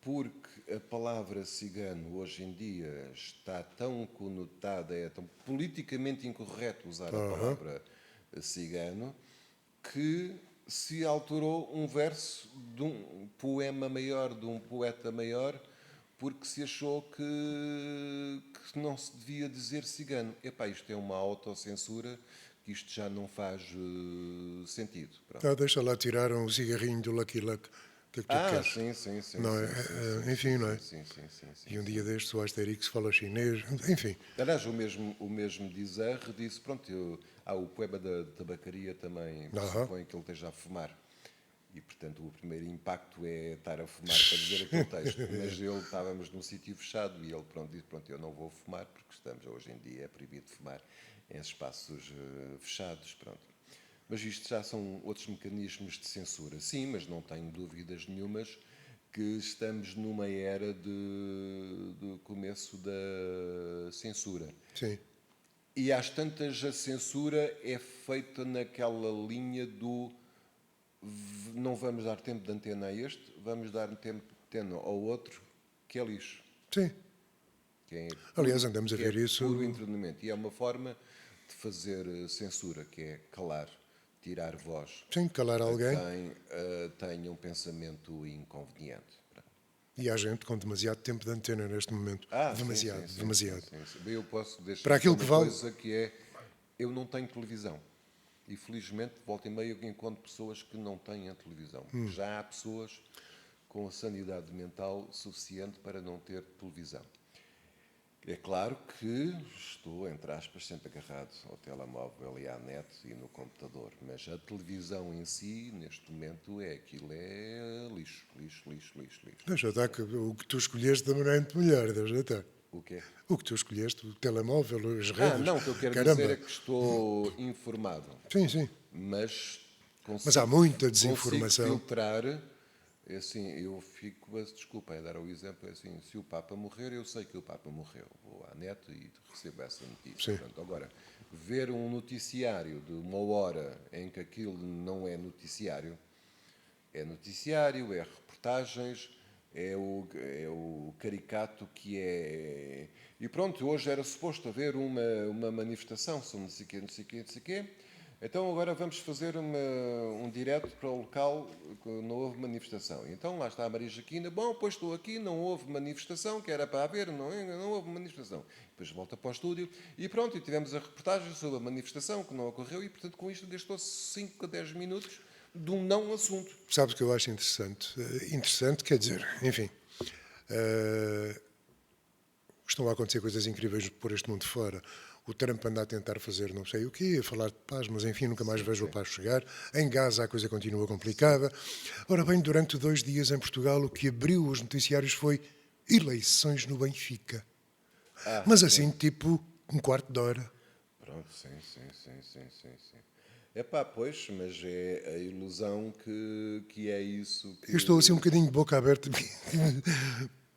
porque a palavra cigano hoje em dia está tão conotada, é tão politicamente incorreto usar a palavra cigano, que se alterou um verso de um poema maior, de um poeta maior, porque se achou que não se devia dizer cigano. Epá, isto é uma autocensura, que isto já não faz sentido. Pronto. Deixa lá tirar um cigarrinho do Lucky Luck. O que é que tu queres? Sim. Não é? Enfim, não é? Sim. E um dia destes o Asterix fala chinês, enfim. Aliás, o mesmo Dizer disse, pronto, o poema da tabacaria também pressupõe que ele esteja a fumar. E, portanto, o primeiro impacto é estar a fumar para dizer aquele texto. Mas estávamos num sítio fechado e ele disse, pronto, eu não vou fumar, porque hoje em dia é proibido fumar em espaços fechados, pronto. Mas isto já são outros mecanismos de censura. Sim, mas não tenho dúvidas nenhumas que estamos numa era de começo da censura. Sim. E às tantas a censura é feita naquela linha do não vamos dar tempo de antena a este, vamos dar tempo de antena ao outro, que é lixo. Sim. Aliás, andamos a ver isso. Puro entretenimento. E é uma forma de fazer censura, que é calar, tirar voz. Sim, calar alguém. Tenha um pensamento inconveniente. E há gente com demasiado tempo de antena neste momento. Demasiado. Sim. Eu posso deixar para aquilo que vale. Coisa que é, eu não tenho televisão. E felizmente, volta e meia, eu encontro pessoas que não têm a televisão. Já há pessoas com a sanidade mental suficiente para não ter televisão. É claro que estou, entre aspas, sempre agarrado ao telemóvel e à net e no computador, mas a televisão em si, neste momento, aquilo é lixo. Deixa estar que o que tu escolheste também não é muito melhor, deixa estar. O quê? O que tu escolheste, o telemóvel, as redes. Não, o que eu quero dizer é que estou informado. Sim. Mas há muita desinformação. Filtrar, assim, eu fico, desculpa, dar o exemplo, assim, se o Papa morrer, eu sei que o Papa morreu. Vou à net e recebo essa notícia. Pronto, agora, ver um noticiário de 1 hora em que aquilo não é noticiário, é reportagens, é o caricato que é... E pronto, hoje era suposto haver uma manifestação sobre não sei o quê. Então agora vamos fazer um direto para o local que não houve manifestação. Então lá está a Maria Joaquina. Bom, pois estou aqui, não houve manifestação, que era para haver, não houve manifestação. Depois volta para o estúdio e pronto, e tivemos a reportagem sobre a manifestação que não ocorreu e, portanto, com isto gastou-se 5 a 10 minutos de um não assunto. Sabes o que eu acho interessante? Interessante, quer dizer, enfim... estão a acontecer coisas incríveis por este mundo fora. O Trump anda a tentar fazer não sei o quê, a falar de paz, mas enfim, nunca mais vejo a paz chegar. Em Gaza a coisa continua complicada. Ora bem, durante 2 dias em Portugal, o que abriu os noticiários foi eleições no Benfica. Mas assim, tipo, um quarto de hora. Pronto, sim. Pois, mas é a ilusão que é isso. Eu estou assim um bocadinho de boca aberta,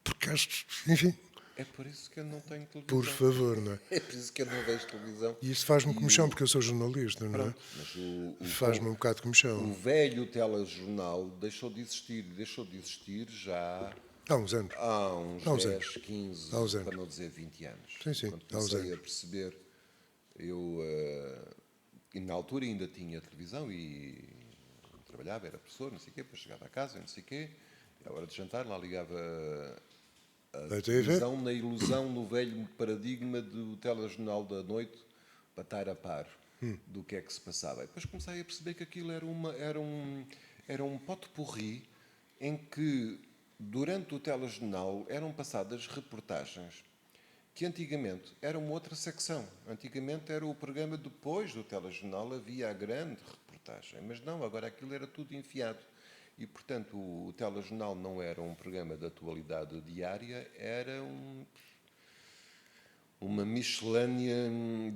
porque acho, enfim... É por isso que eu não tenho televisão. Por favor, não é? É por isso que eu não vejo televisão. E isto faz-me comichão, porque eu sou jornalista, não é? Faz-me um bocado de comichão. O velho telejornal deixou de existir já... Há uns anos. Há uns 10, 15, para não dizer 20 anos. Sim, quando comecei a perceber, e na altura ainda tinha televisão e trabalhava, era professor, não sei o quê, depois chegava a casa, não sei o quê, à hora de jantar, lá ligava a televisão na ilusão, no velho paradigma do telejornal da noite, para estar a par do que é que se passava. E depois comecei a perceber que aquilo era um pot-pourri em que, durante o telejornal, eram passadas reportagens que antigamente era uma outra secção. Antigamente era o programa depois do telejornal, havia a grande reportagem. Mas não, agora aquilo era tudo enfiado. E, portanto, o telejornal não era um programa de atualidade diária, era uma miscelânea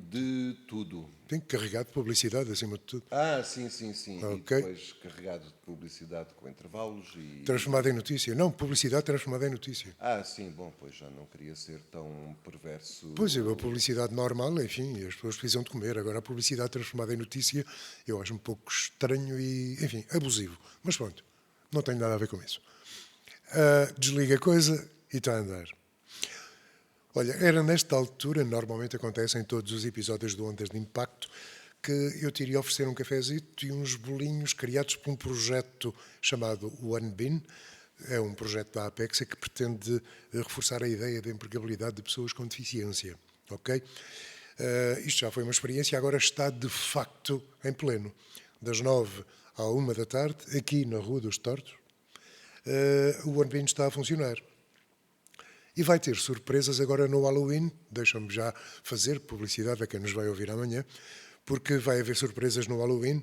de tudo. Tem carregado de publicidade, acima de tudo. Sim. Okay. E depois carregado de publicidade com intervalos. Transformada em notícia. Não, publicidade transformada em notícia. Sim, bom, pois já não queria ser tão perverso. Pois é, a publicidade normal, enfim, as pessoas precisam de comer. Agora, a publicidade transformada em notícia, eu acho um pouco estranho e, enfim, abusivo. Mas pronto, não tem nada a ver com isso. Desliga a coisa e está a andar. Olha, era nesta altura, normalmente acontece em todos os episódios do Ondas de Impacto, que eu te iria oferecer um cafezito e uns bolinhos criados por um projeto chamado One Bin. É um projeto da Apexa que pretende reforçar a ideia da empregabilidade de pessoas com deficiência. Ok? Isto já foi uma experiência, agora está de facto em pleno. Das 9 à 1 da tarde, aqui na Rua dos Tortos, o One Bin está a funcionar. E vai ter surpresas agora no Halloween. Deixa-me já fazer publicidade a quem nos vai ouvir amanhã, porque vai haver surpresas no Halloween.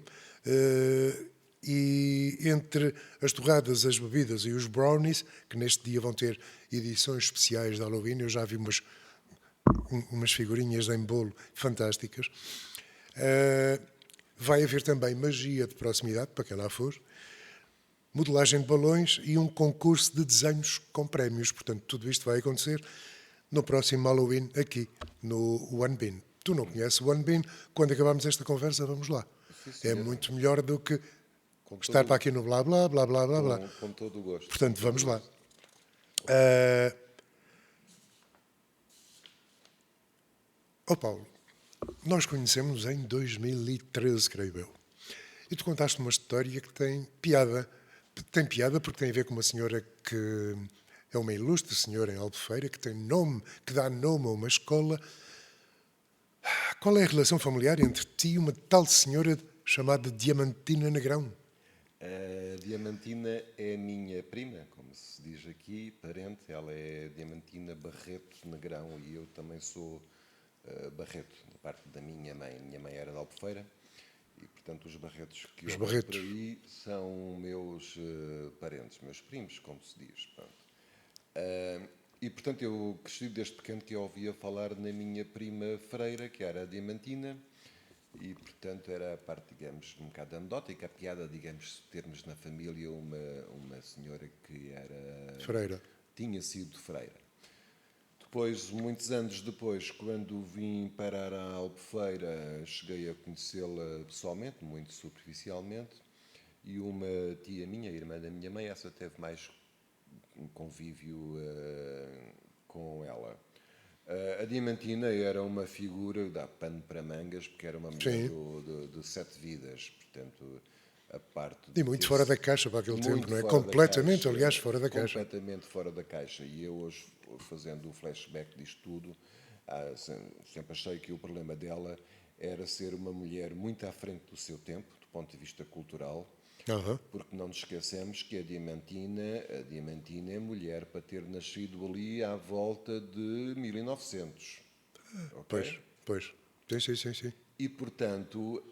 E entre as torradas, as bebidas e os brownies, que neste dia vão ter edições especiais de Halloween, eu já vi umas figurinhas em bolo fantásticas. Vai haver também magia de proximidade, para quem lá for, modelagem de balões e um concurso de desenhos com prémios. Portanto, tudo isto vai acontecer no próximo Halloween, aqui, no One Bin. Tu não conheces o One Bin? Quando acabarmos esta conversa, vamos lá. Sim, é muito melhor do que estar para aqui no blá, blá, blá, blá, blá, blá. Com todo o gosto. Portanto, vamos lá. Paulo, nós conhecemos em 2013, creio eu. E tu contaste uma história que tem piada. Tem piada porque tem a ver com uma senhora que é uma ilustre senhora em Albufeira, que tem nome, que dá nome a uma escola. Qual é a relação familiar entre ti e uma tal senhora chamada Diamantina Negrão? A Diamantina é a minha prima, como se diz aqui, parente. Ela é Diamantina Barreto Negrão e eu também sou Barreto, da parte da minha mãe. Minha mãe era de Albufeira. E, portanto, os Barretos que eu vejo por aí são meus parentes, meus primos, como se diz. E, portanto, eu cresci desde pequeno que eu ouvia falar na minha prima freira, que era a Diamantina, e, portanto, era a parte, digamos, um bocado anedótica, a piada, digamos, termos na família uma senhora que era... Freira. Tinha sido freira. Depois, muitos anos depois, quando vim parar à Albufeira, cheguei a conhecê-la pessoalmente, muito superficialmente, e uma tia minha, irmã da minha mãe, essa teve mais um convívio com ela. A Diamantina era uma figura, dá pano para mangas, porque era uma mulher de 7 vidas, portanto... A parte e muito fora da caixa para aquele tempo, não é? Completamente, aliás, fora da caixa. Completamente fora da caixa. E eu hoje, fazendo o flashback disto tudo, sempre achei que o problema dela era ser uma mulher muito à frente do seu tempo, do ponto de vista cultural, porque não nos esquecemos que a Diamantina é mulher para ter nascido ali à volta de 1900. Okay? Pois. Sim. E, portanto,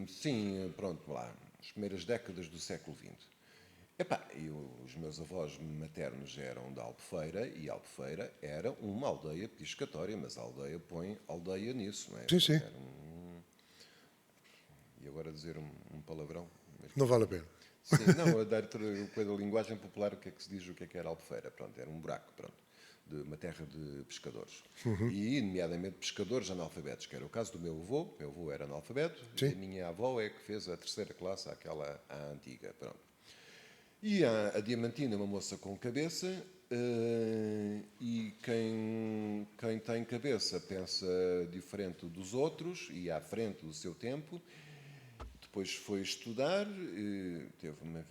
sim, pronto, lá, as primeiras décadas do século XX. Os meus avós maternos eram de Albufeira, e Albufeira era uma aldeia piscatória, mas a aldeia põe aldeia nisso, não é? Sim. E agora dizer um palavrão? Não vale a pena. Sim, não, a dar coisa da linguagem popular, o que é que se diz, o que é era Albufeira? Pronto, era um buraco, pronto. De uma terra de pescadores. E, nomeadamente, pescadores analfabetos, que era o caso do meu avô. Meu avô era analfabeto. Sim. E a minha avó é que fez a 3ª classe, à antiga. Pronto. E a Diamantina é uma moça com cabeça, e quem tem cabeça pensa diferente dos outros e à frente do seu tempo. Depois foi estudar, teve uma...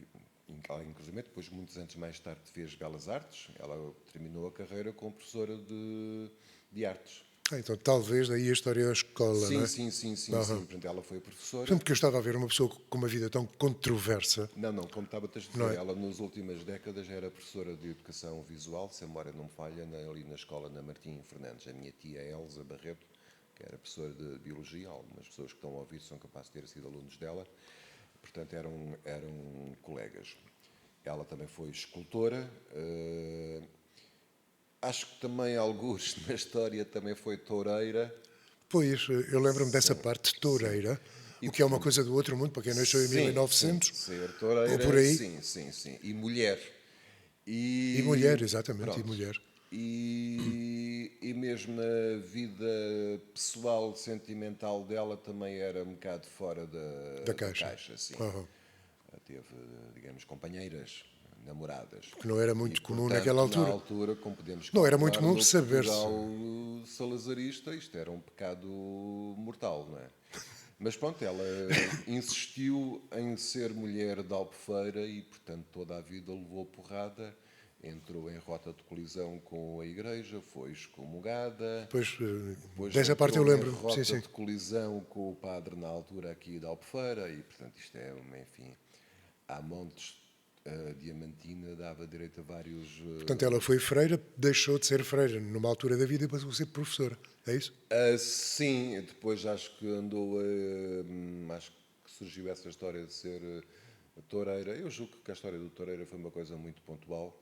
Inclusive, depois, muitos anos mais tarde, fez Belas Artes. Ela terminou a carreira como professora de artes. Então, talvez daí a história da escola, não é? Sim. Portanto, ela foi professora. Porque eu estava a ver uma pessoa com uma vida tão controversa. Não, como estava a dizer, ela nas últimas décadas era professora de educação visual, se a memória não me falha, ali na escola na Martim Fernandes. A minha tia Elsa Barreto, que era professora de biologia, algumas pessoas que estão a ouvir são capazes de ter sido alunos dela. Portanto, eram colegas. Ela também foi escultora. Acho que também, alguns na história, também foi toureira. Pois, eu lembro-me dessa parte, toureira, o que é uma coisa do outro mundo, para quem nasceu em 1900. Ser toureira, ou por aí. Sim. E mulher. E mulher, exatamente, pronto. E mulher. E mesmo a vida pessoal, sentimental dela também era um bocado fora da caixa. Sim. Teve, digamos, companheiras namoradas. Que não era muito E, comum portanto, naquela altura. Na altura, como podemos Não era muito calcular, comum no saber-se. Portugal salazarista, isto era um pecado mortal, não é? Mas pronto, ela insistiu em ser mulher de Albufeira e, portanto, toda a vida levou porrada, entrou em rota de colisão com a igreja, foi excomungada, Pois, depois dessa parte eu entrou em lembro. rota Sim, sim. de colisão com o padre na altura aqui de Albufeira e, portanto, isto é, enfim, há montes. A Diamantina dava direito a vários. Portanto, ela foi freira, deixou de ser freira numa altura da vida e passou a ser professora. É isso? Sim, depois acho que andou acho que surgiu essa história de ser toureira. Eu julgo que a história do toureira foi uma coisa muito pontual.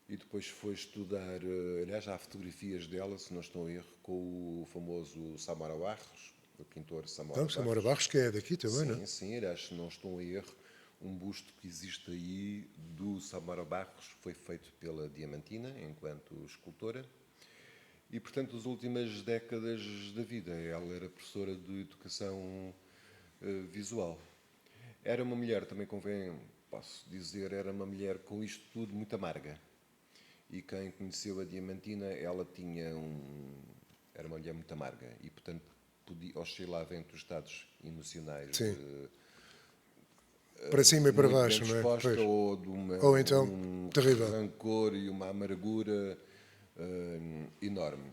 E depois foi estudar, aliás, há fotografias dela, se não estou em erro, com o famoso Samora Barros, o pintor Samora Não, Barros. Samora Barros, que é daqui também, não é? Sim, sim, aliás, se não estou em erro, um busto que existe aí do Samora Barros foi feito pela Diamantina, enquanto escultora. E, portanto, as últimas décadas da vida, ela era professora de educação visual. Era uma mulher, também convém, posso dizer, era uma mulher com isto tudo muito amarga. E quem conheceu a Diamantina, ela tinha era uma mulher muito amarga e, portanto, oscilava entre os estados emocionais Sim. Para cima e para muito bem baixo, não é? disposta, Pois. ou de Ou então, um terrível. rancor e uma amargura enorme.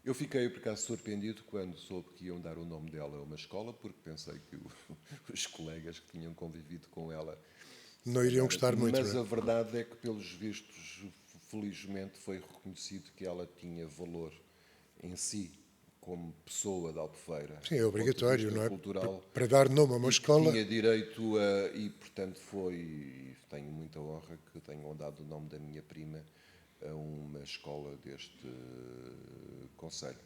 Eu fiquei, por acaso, surpreendido quando soube que iam dar o nome dela a uma escola, porque pensei que os colegas que tinham convivido com ela... Não iriam gostar muito, Mas não a é? verdade é que, pelos vistos, felizmente foi reconhecido que ela tinha valor em si, como pessoa de Albufeira, Sim, é do ponto de obrigatório, vista não é? cultural, Para dar nome a uma e que escola, tinha direito a... E, portanto, e tenho muita honra que tenham dado o nome da minha prima a uma escola deste concelho.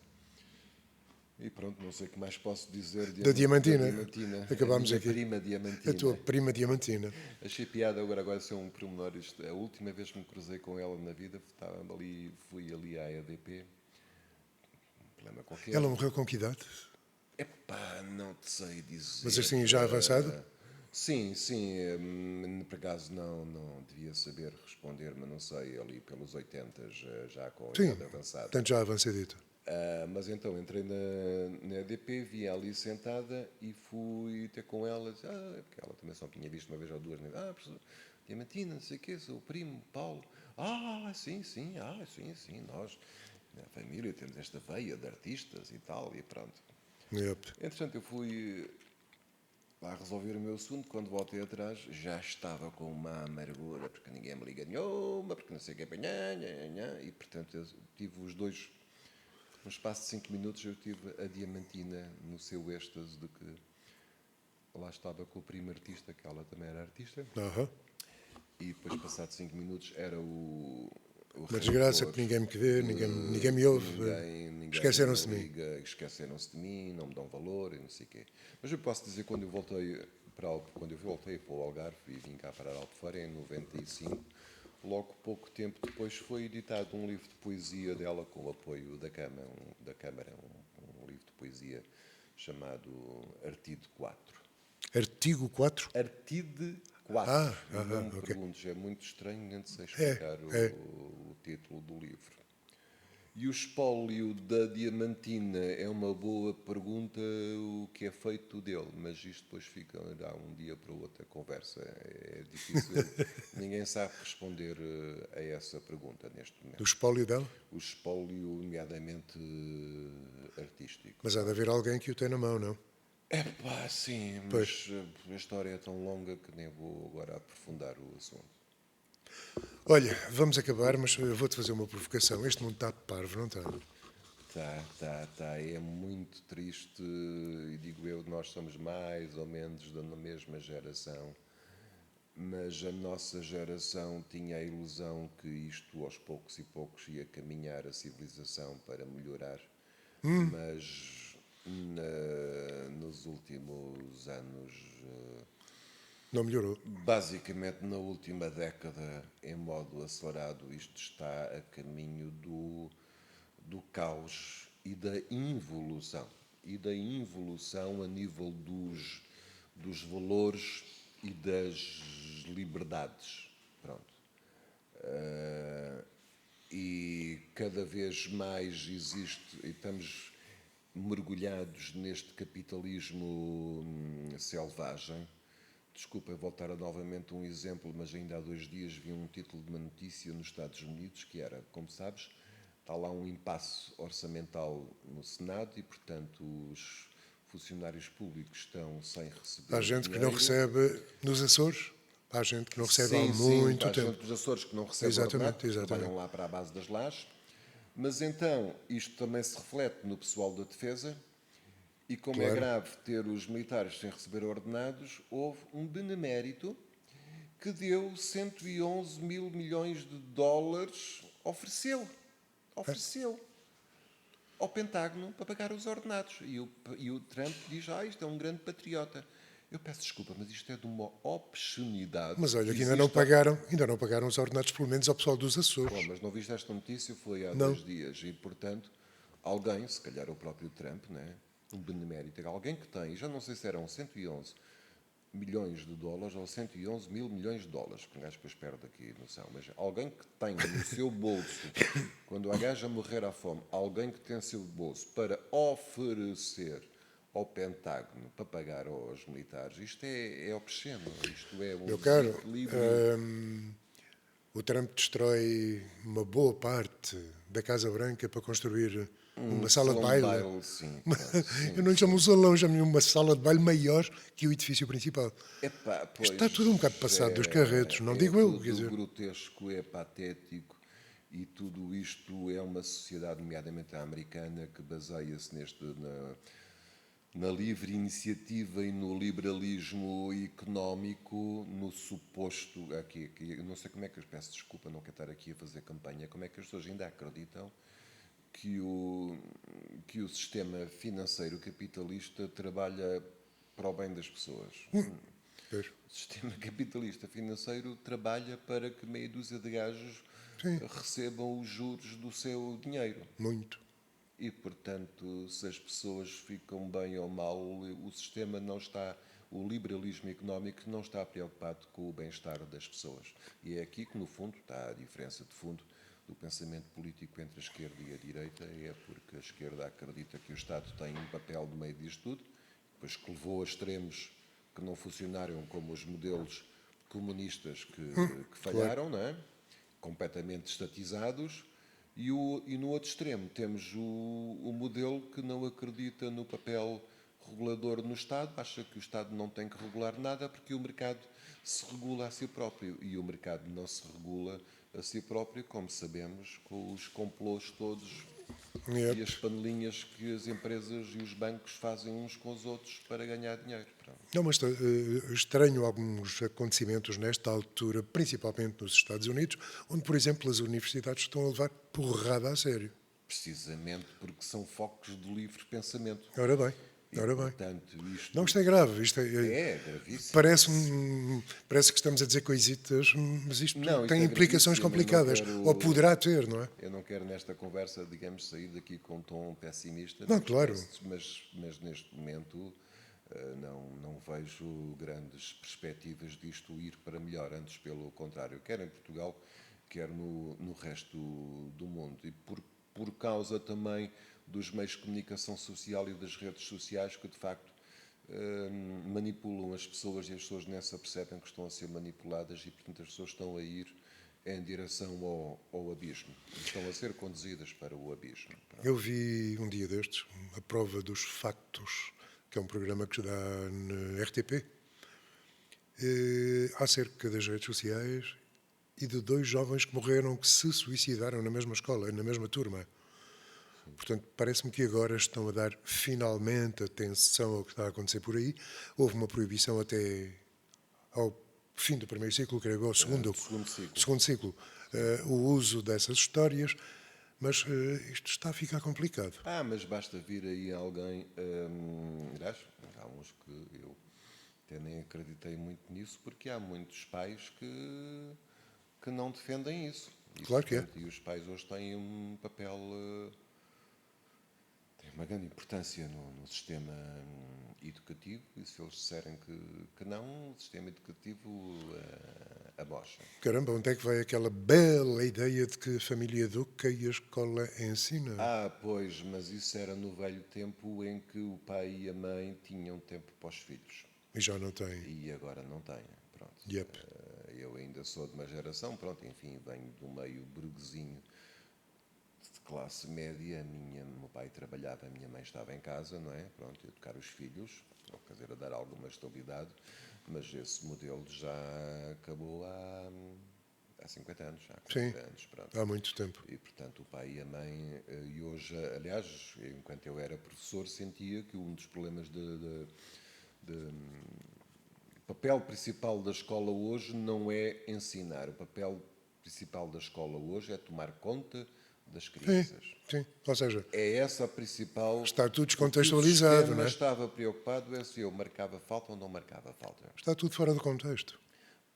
E pronto, não sei o que mais posso dizer da Diamantina. da Diamantina. Acabámos A minha aqui. prima A Diamantina. tua prima Diamantina. Achei piada agora ser um pormenor. A última vez que me cruzei com ela na vida, fui ali à EDP, um problema qualquer. Ela morreu com que idade? Epá, não te sei dizer. Mas assim, já avançado? Sim, sim. Por acaso não devia saber responder, mas não sei, ali pelos 80, já com a Sim, idade avançada. portanto já avançadito. Mas então entrei na EDP, vi ali sentada e fui ter com ela. Porque ela também só tinha visto uma vez ou duas. Professor Diamantina, não sei o quê, sou o primo, Paulo. Sim, nós, na família, temos esta veia de artistas e tal, e pronto. Yep. Entretanto, eu fui lá resolver o meu assunto. Quando voltei atrás, já estava com uma amargura, porque ninguém me liga nenhuma, porque não sei o que, e portanto, eu tive os dois. No espaço de 5 minutos eu tive a Diamantina no seu êxtase de que lá estava com o primo artista, que ela também era artista, Aham. e depois, passado 5 minutos, era o Uma desgraça que ninguém me vê, ninguém me ouve. ninguém Esqueceram-se me de mim. liga, esqueceram-se de mim, não me dão valor e não sei o quê. Mas eu posso dizer, quando eu voltei para o Algarve e vim cá para Albufeira em 95, logo pouco tempo depois foi editado um livro de poesia dela com o apoio da Câmara, um livro de poesia chamado Artide 4. Artigo 4? Artide 4. Não me perguntes, é muito estranho, nem sei explicar o título do livro. E o espólio da Diamantina é uma boa pergunta, o que é feito dele, mas isto depois fica um dia para o outro a conversa. É difícil, ninguém sabe responder a essa pergunta neste momento. Do espólio dela? O espólio, nomeadamente artístico. Mas há de haver alguém que o tem na mão, não? Sim, Pois. mas a história é tão longa que nem vou agora aprofundar o assunto. Olha, vamos acabar, mas eu vou-te fazer uma provocação. Este mundo está parvo, não está? Tá. É muito triste, e digo eu, nós somos mais ou menos da mesma geração, mas a nossa geração tinha a ilusão que isto, aos poucos e poucos, ia caminhar a civilização para melhorar, mas nos últimos anos... Não melhorou. Basicamente, na última década, em modo acelerado, isto está a caminho do caos e da involução. E da involução a nível dos valores e das liberdades. Pronto. E cada vez mais existe, e estamos mergulhados neste capitalismo selvagem. Desculpa voltar a novamente um exemplo, mas ainda há 2 dias vi um título de uma notícia nos Estados Unidos que era, como sabes, está lá um impasse orçamental no Senado e, portanto, os funcionários públicos estão sem receber Há gente que não dinheiro. recebe nos Açores, há gente que não recebe há Sim, muito há tempo. gente dos Açores que não recebe ordenado, Exatamente, porque exatamente. trabalham lá para a base das lajes. Mas então, isto também se reflete no pessoal da defesa, e como é Claro. grave ter os militares sem receber ordenados, houve um benemérito que deu 111 mil milhões de dólares, ofereceu ao Pentágono para pagar os ordenados. E o Trump diz, isto é um grande patriota. Eu peço desculpa, mas isto é de uma obscenidade. Mas olha, que ainda não pagaram os ordenados, pelo menos ao pessoal dos Bom, Açores. mas não viste esta notícia? Foi há Não. 2 dias. E, portanto, alguém, se calhar o próprio Trump, né, um benemérito, alguém que tem, já não sei se eram 111 milhões de dólares ou 111 mil milhões de dólares, porque um gajo depois perde aqui a noção, mas alguém que tem no seu bolso, quando a gaja morrer à fome, alguém que tem no seu bolso para oferecer ao Pentágono para pagar aos militares, isto é obsceno, isto é um Meu caro, desequilíbrio. o Trump destrói uma boa parte da Casa Branca para construir uma sala de salão baile. sim, pronto, sim, Eu não lhe chamo um salão, chamo-lhe uma sala de baile maior que o edifício principal. Epá, Isto pois está tudo um bocado passado dos carretos, não digo eu. Quer tudo dizer, grotesco, é patético e tudo isto é uma sociedade, nomeadamente a americana, que baseia-se na livre iniciativa e no liberalismo económico, no suposto. Aqui, eu não sei como é que eu peço desculpa, não quero estar aqui a fazer campanha, como é que as pessoas ainda acreditam que o sistema financeiro capitalista trabalha para o bem das pessoas. pois, O sistema capitalista financeiro trabalha para que meia dúzia de gajos sim, recebam os juros do seu dinheiro. muito. E, portanto, se as pessoas ficam bem ou mal, o sistema não está, o liberalismo económico não está preocupado com o bem-estar das pessoas. E é aqui que, no fundo, está a diferença de fundo do pensamento político entre a esquerda e a direita, é porque a esquerda acredita que o Estado tem um papel no meio disto tudo, depois que levou a extremos que não funcionaram, como os modelos comunistas que falharam, não é? Completamente estatizados. E no outro extremo temos o modelo que não acredita no papel regulador no Estado, acha que o Estado não tem que regular nada porque o mercado se regula a si próprio. E o mercado não se regula a si próprio, como sabemos, com os complôs todos e as Yep. panelinhas que as empresas e os bancos fazem uns com os outros para ganhar dinheiro. Pronto. Não, mas estranho alguns acontecimentos nesta altura, principalmente nos Estados Unidos, onde, por exemplo, as universidades estão a levar porrada a sério. Precisamente porque são focos de livre pensamento. Ora bem, E, ora bem. portanto, isto Não, isto é grave. é gravíssimo. Parece que estamos a dizer coisitas, mas isto Não, tem é implicações gravíssimo. complicadas. Ou poderá ter, não é? Eu não quero nesta conversa, digamos, sair daqui com um tom pessimista. Não, claro. Mas neste momento não vejo grandes perspectivas disto ir para melhor. Antes, pelo contrário, quer em Portugal, quer no resto do mundo. E por causa também dos meios de comunicação social e das redes sociais que, de facto, manipulam as pessoas e as pessoas nem se apercebem que estão a ser manipuladas e, portanto, as pessoas estão a ir em direção ao abismo. Estão a ser conduzidas para o abismo. Eu vi um dia destes a prova dos factos, que é um programa que se dá na RTP, acerca das redes sociais e de 2 jovens que morreram, que se suicidaram na mesma escola, na mesma turma. Portanto, parece-me que agora estão a dar finalmente atenção ao que está a acontecer por aí. Houve uma proibição até ao fim do primeiro ciclo, creio eu, ao segundo ciclo, o uso dessas histórias, mas isto está a ficar complicado. Mas basta vir aí alguém, aliás, há uns que eu até nem acreditei muito nisso, porque há muitos pais que não defendem isso. Claro que é. E os pais hoje têm um papel, têm uma grande importância no sistema educativo, e se eles disserem que não, o sistema educativo a mocha. Caramba, onde é que vai aquela bela ideia de que a família educa e a escola ensina? Pois, mas isso era no velho tempo em que o pai e a mãe tinham tempo para os filhos. E já não tem. E agora não têm. Pronto. Yep. Eu ainda sou de uma geração, pronto, enfim, venho do meio burguesinho de classe média. O meu pai trabalhava, a minha mãe estava em casa, não é? Pronto, a educar os filhos, ou quer dizer, a dar alguma estabilidade, mas esse modelo já acabou há 50 anos, há 40 anos, pronto. Há muito tempo. E, portanto, o pai e a mãe, e hoje, aliás, enquanto eu era professor, sentia que um dos problemas o papel principal da escola hoje não é ensinar. O papel principal da escola hoje é tomar conta das crianças. Sim. Ou seja, É essa a principal... está tudo O descontextualizado, sistema não é? estava preocupado é se eu marcava falta ou não marcava falta. Está tudo fora do contexto.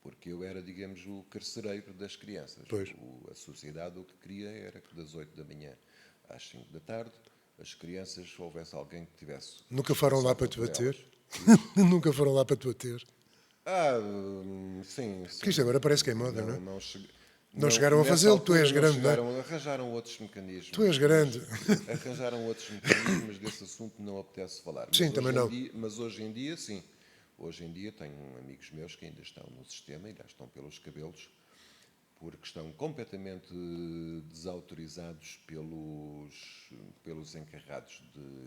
Porque eu era, digamos, o carcereiro das crianças. Pois. A sociedade o que queria era que das 8 da manhã às 5 da tarde as crianças, houvesse alguém que tivesse... Nunca foram lá para te por bater? elas. Nunca foram lá para te bater? Sim. Porque isto agora parece que é moda, não é? Não chegaram a nessa fazê-lo, tu altura és grande, não é? Arranjaram outros mecanismos. Tu és grande. Arranjaram outros mecanismos, desse assunto não apetece falar. Sim, também não. Mas hoje em dia, sim. Hoje em dia tenho amigos meus que ainda estão no sistema, ainda estão pelos cabelos, porque estão completamente desautorizados pelos encarregados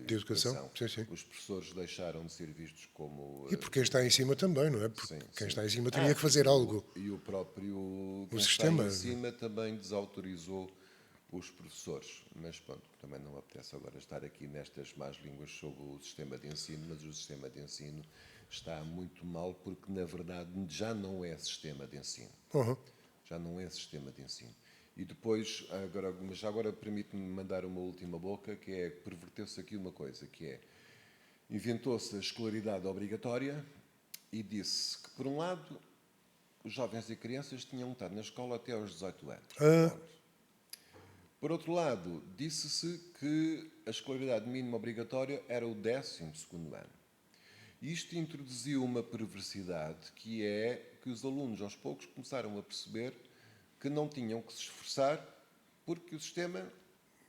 de educação. Sim. Os professores deixaram de ser vistos como... E por quem está em cima também, não é? Porque quem está em cima teria que fazer algo. E o próprio sistema. Está em cima também desautorizou os professores. Mas pronto, também não apetece agora estar aqui nestas más línguas sobre o sistema de ensino, mas o sistema de ensino está muito mal porque, na verdade, já não é sistema de ensino. Uhum. Já não é sistema de ensino. E depois, agora permite-me mandar uma última boca, que é, perverteu-se aqui uma coisa, que é, inventou-se a escolaridade obrigatória e disse que, por um lado, os jovens e crianças tinham que estar na escola até aos 18 anos. Por outro lado, disse-se que a escolaridade mínima obrigatória era o 12º ano. Isto introduziu uma perversidade, que é que os alunos, aos poucos, começaram a perceber que não tinham que se esforçar, porque o sistema,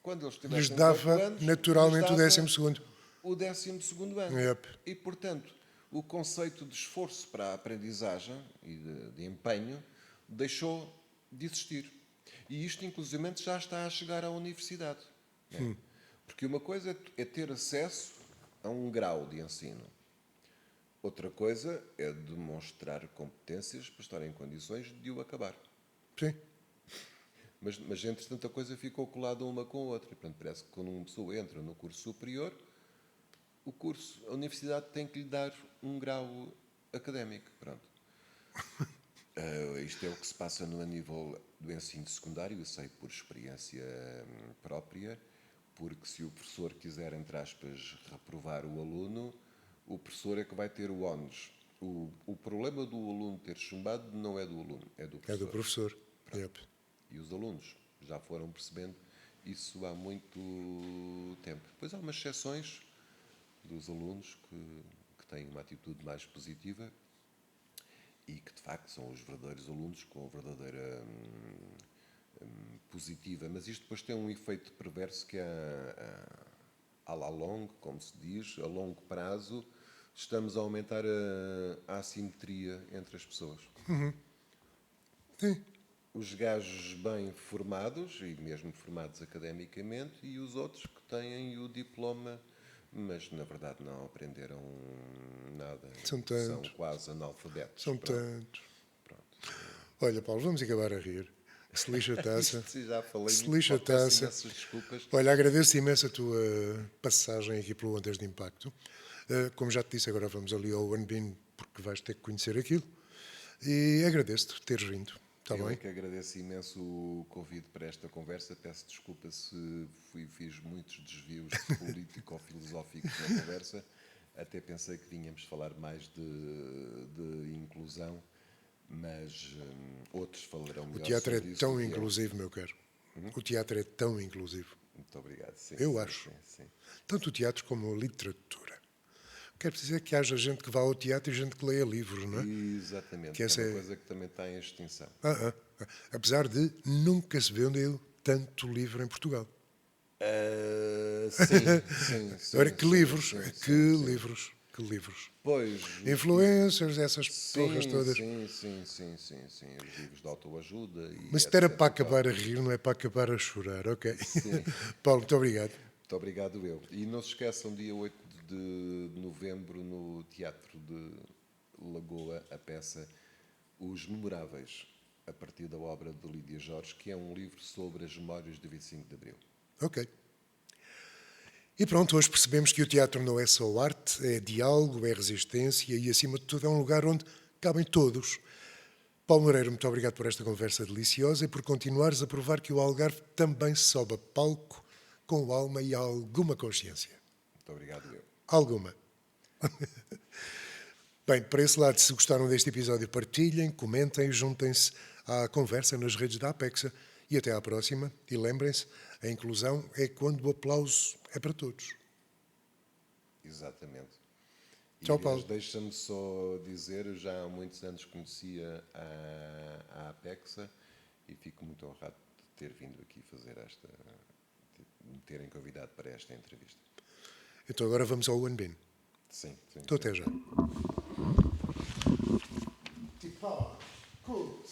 quando eles tivessem Lhes dava 18 anos, naturalmente lhes dava o 12º. O 12º ano. Yep. E, portanto, o conceito de esforço para a aprendizagem e de empenho deixou de existir. E isto, inclusivamente, já está a chegar à universidade. Né? Porque uma coisa é ter acesso a um grau de ensino. Outra coisa é demonstrar competências para estar em condições de o acabar. Sim. Mas entretanto, a coisa ficou colada uma com a outra. E, portanto, parece que quando uma pessoa entra no curso superior, a universidade tem que lhe dar um grau académico. Pronto. Isto é o que se passa no nível do ensino secundário, eu sei por experiência própria, porque se o professor quiser, entre aspas, reprovar o aluno, o professor é que vai ter o ónus. O problema do aluno ter chumbado não é do aluno, é do professor. É do professor. Yep. E os alunos já foram percebendo isso há muito tempo. Depois há umas exceções dos alunos que têm uma atitude mais positiva e que, de facto, são os verdadeiros alunos com a verdadeira positiva. Mas isto depois tem um efeito perverso que é à la longue, como se diz, a longo prazo, estamos a aumentar a assimetria entre as pessoas. Sim. Os gajos bem formados, e mesmo formados academicamente, e os outros que têm o diploma, mas na verdade não aprenderam nada. São tantos. São quase analfabetos. São Pronto. tantos. Pronto. Olha, Paulo, vamos acabar a rir. Se lixa a taça. Isto já falei Se muito, lixa a peço taça. imensas desculpas. Olha, agradeço imenso a tua passagem aqui pelo Ondas de Impacto. Como já te disse, agora vamos ali ao OneBeam, porque vais ter que conhecer aquilo. E agradeço-te teres vindo. Está Eu bem? é que agradeço imenso o convite para esta conversa. Peço desculpa se fiz muitos desvios político-filosóficos na conversa. Até pensei que vínhamos falar mais de inclusão, mas outros falarão melhor O teatro sobre é isso tão do que eu. inclusivo, meu caro. O teatro é tão inclusivo. Muito obrigado. Sim, Eu sim, acho. sim. Tanto o teatro como a literatura. O que é preciso é que haja gente que vá ao teatro e gente que leia livros, não é? Exatamente, Que é essa uma é- coisa que também está em extinção. Apesar de nunca se vendeu tanto livro em Portugal. Sim, Ora, que sim, livros, sim, que sim, sim. livros, que livros. Pois, Influencers, essas porras sim, todas. sim, sim, sim, sim, sim. Os livros de autoajuda e Mas isto era etc para e tal. acabar a rir, não é para acabar a chorar, ok? Sim, Paulo, muito obrigado. muito obrigado eu. E não se esqueçam, dia 8 de novembro, no Teatro de Lagoa, a peça Os Memoráveis, a partir da obra de Lídia Jorge, que é um livro sobre as memórias de 25 de Abril. Ok. E pronto, hoje percebemos que o teatro não é só arte, é diálogo, é resistência e, acima de tudo, é um lugar onde cabem todos. Paulo Moreira, muito obrigado por esta conversa deliciosa e por continuares a provar que o Algarve também se sobe a palco com alma e alguma consciência. Muito obrigado eu. Alguma. Bem, para esse lado, se gostaram deste episódio, partilhem, comentem e juntem-se à conversa nas redes da Apexa. E até à próxima. E lembrem-se, a inclusão é quando o aplauso é para todos. Exatamente. E, Tchau, aliás, Paulo. deixa-me só dizer, eu já há muitos anos conhecia a Apexa e fico muito honrado de ter vindo aqui fazer de me terem convidado para esta entrevista. Então agora vamos ao One Bin. Sim, sim. Estou até já. Tipo,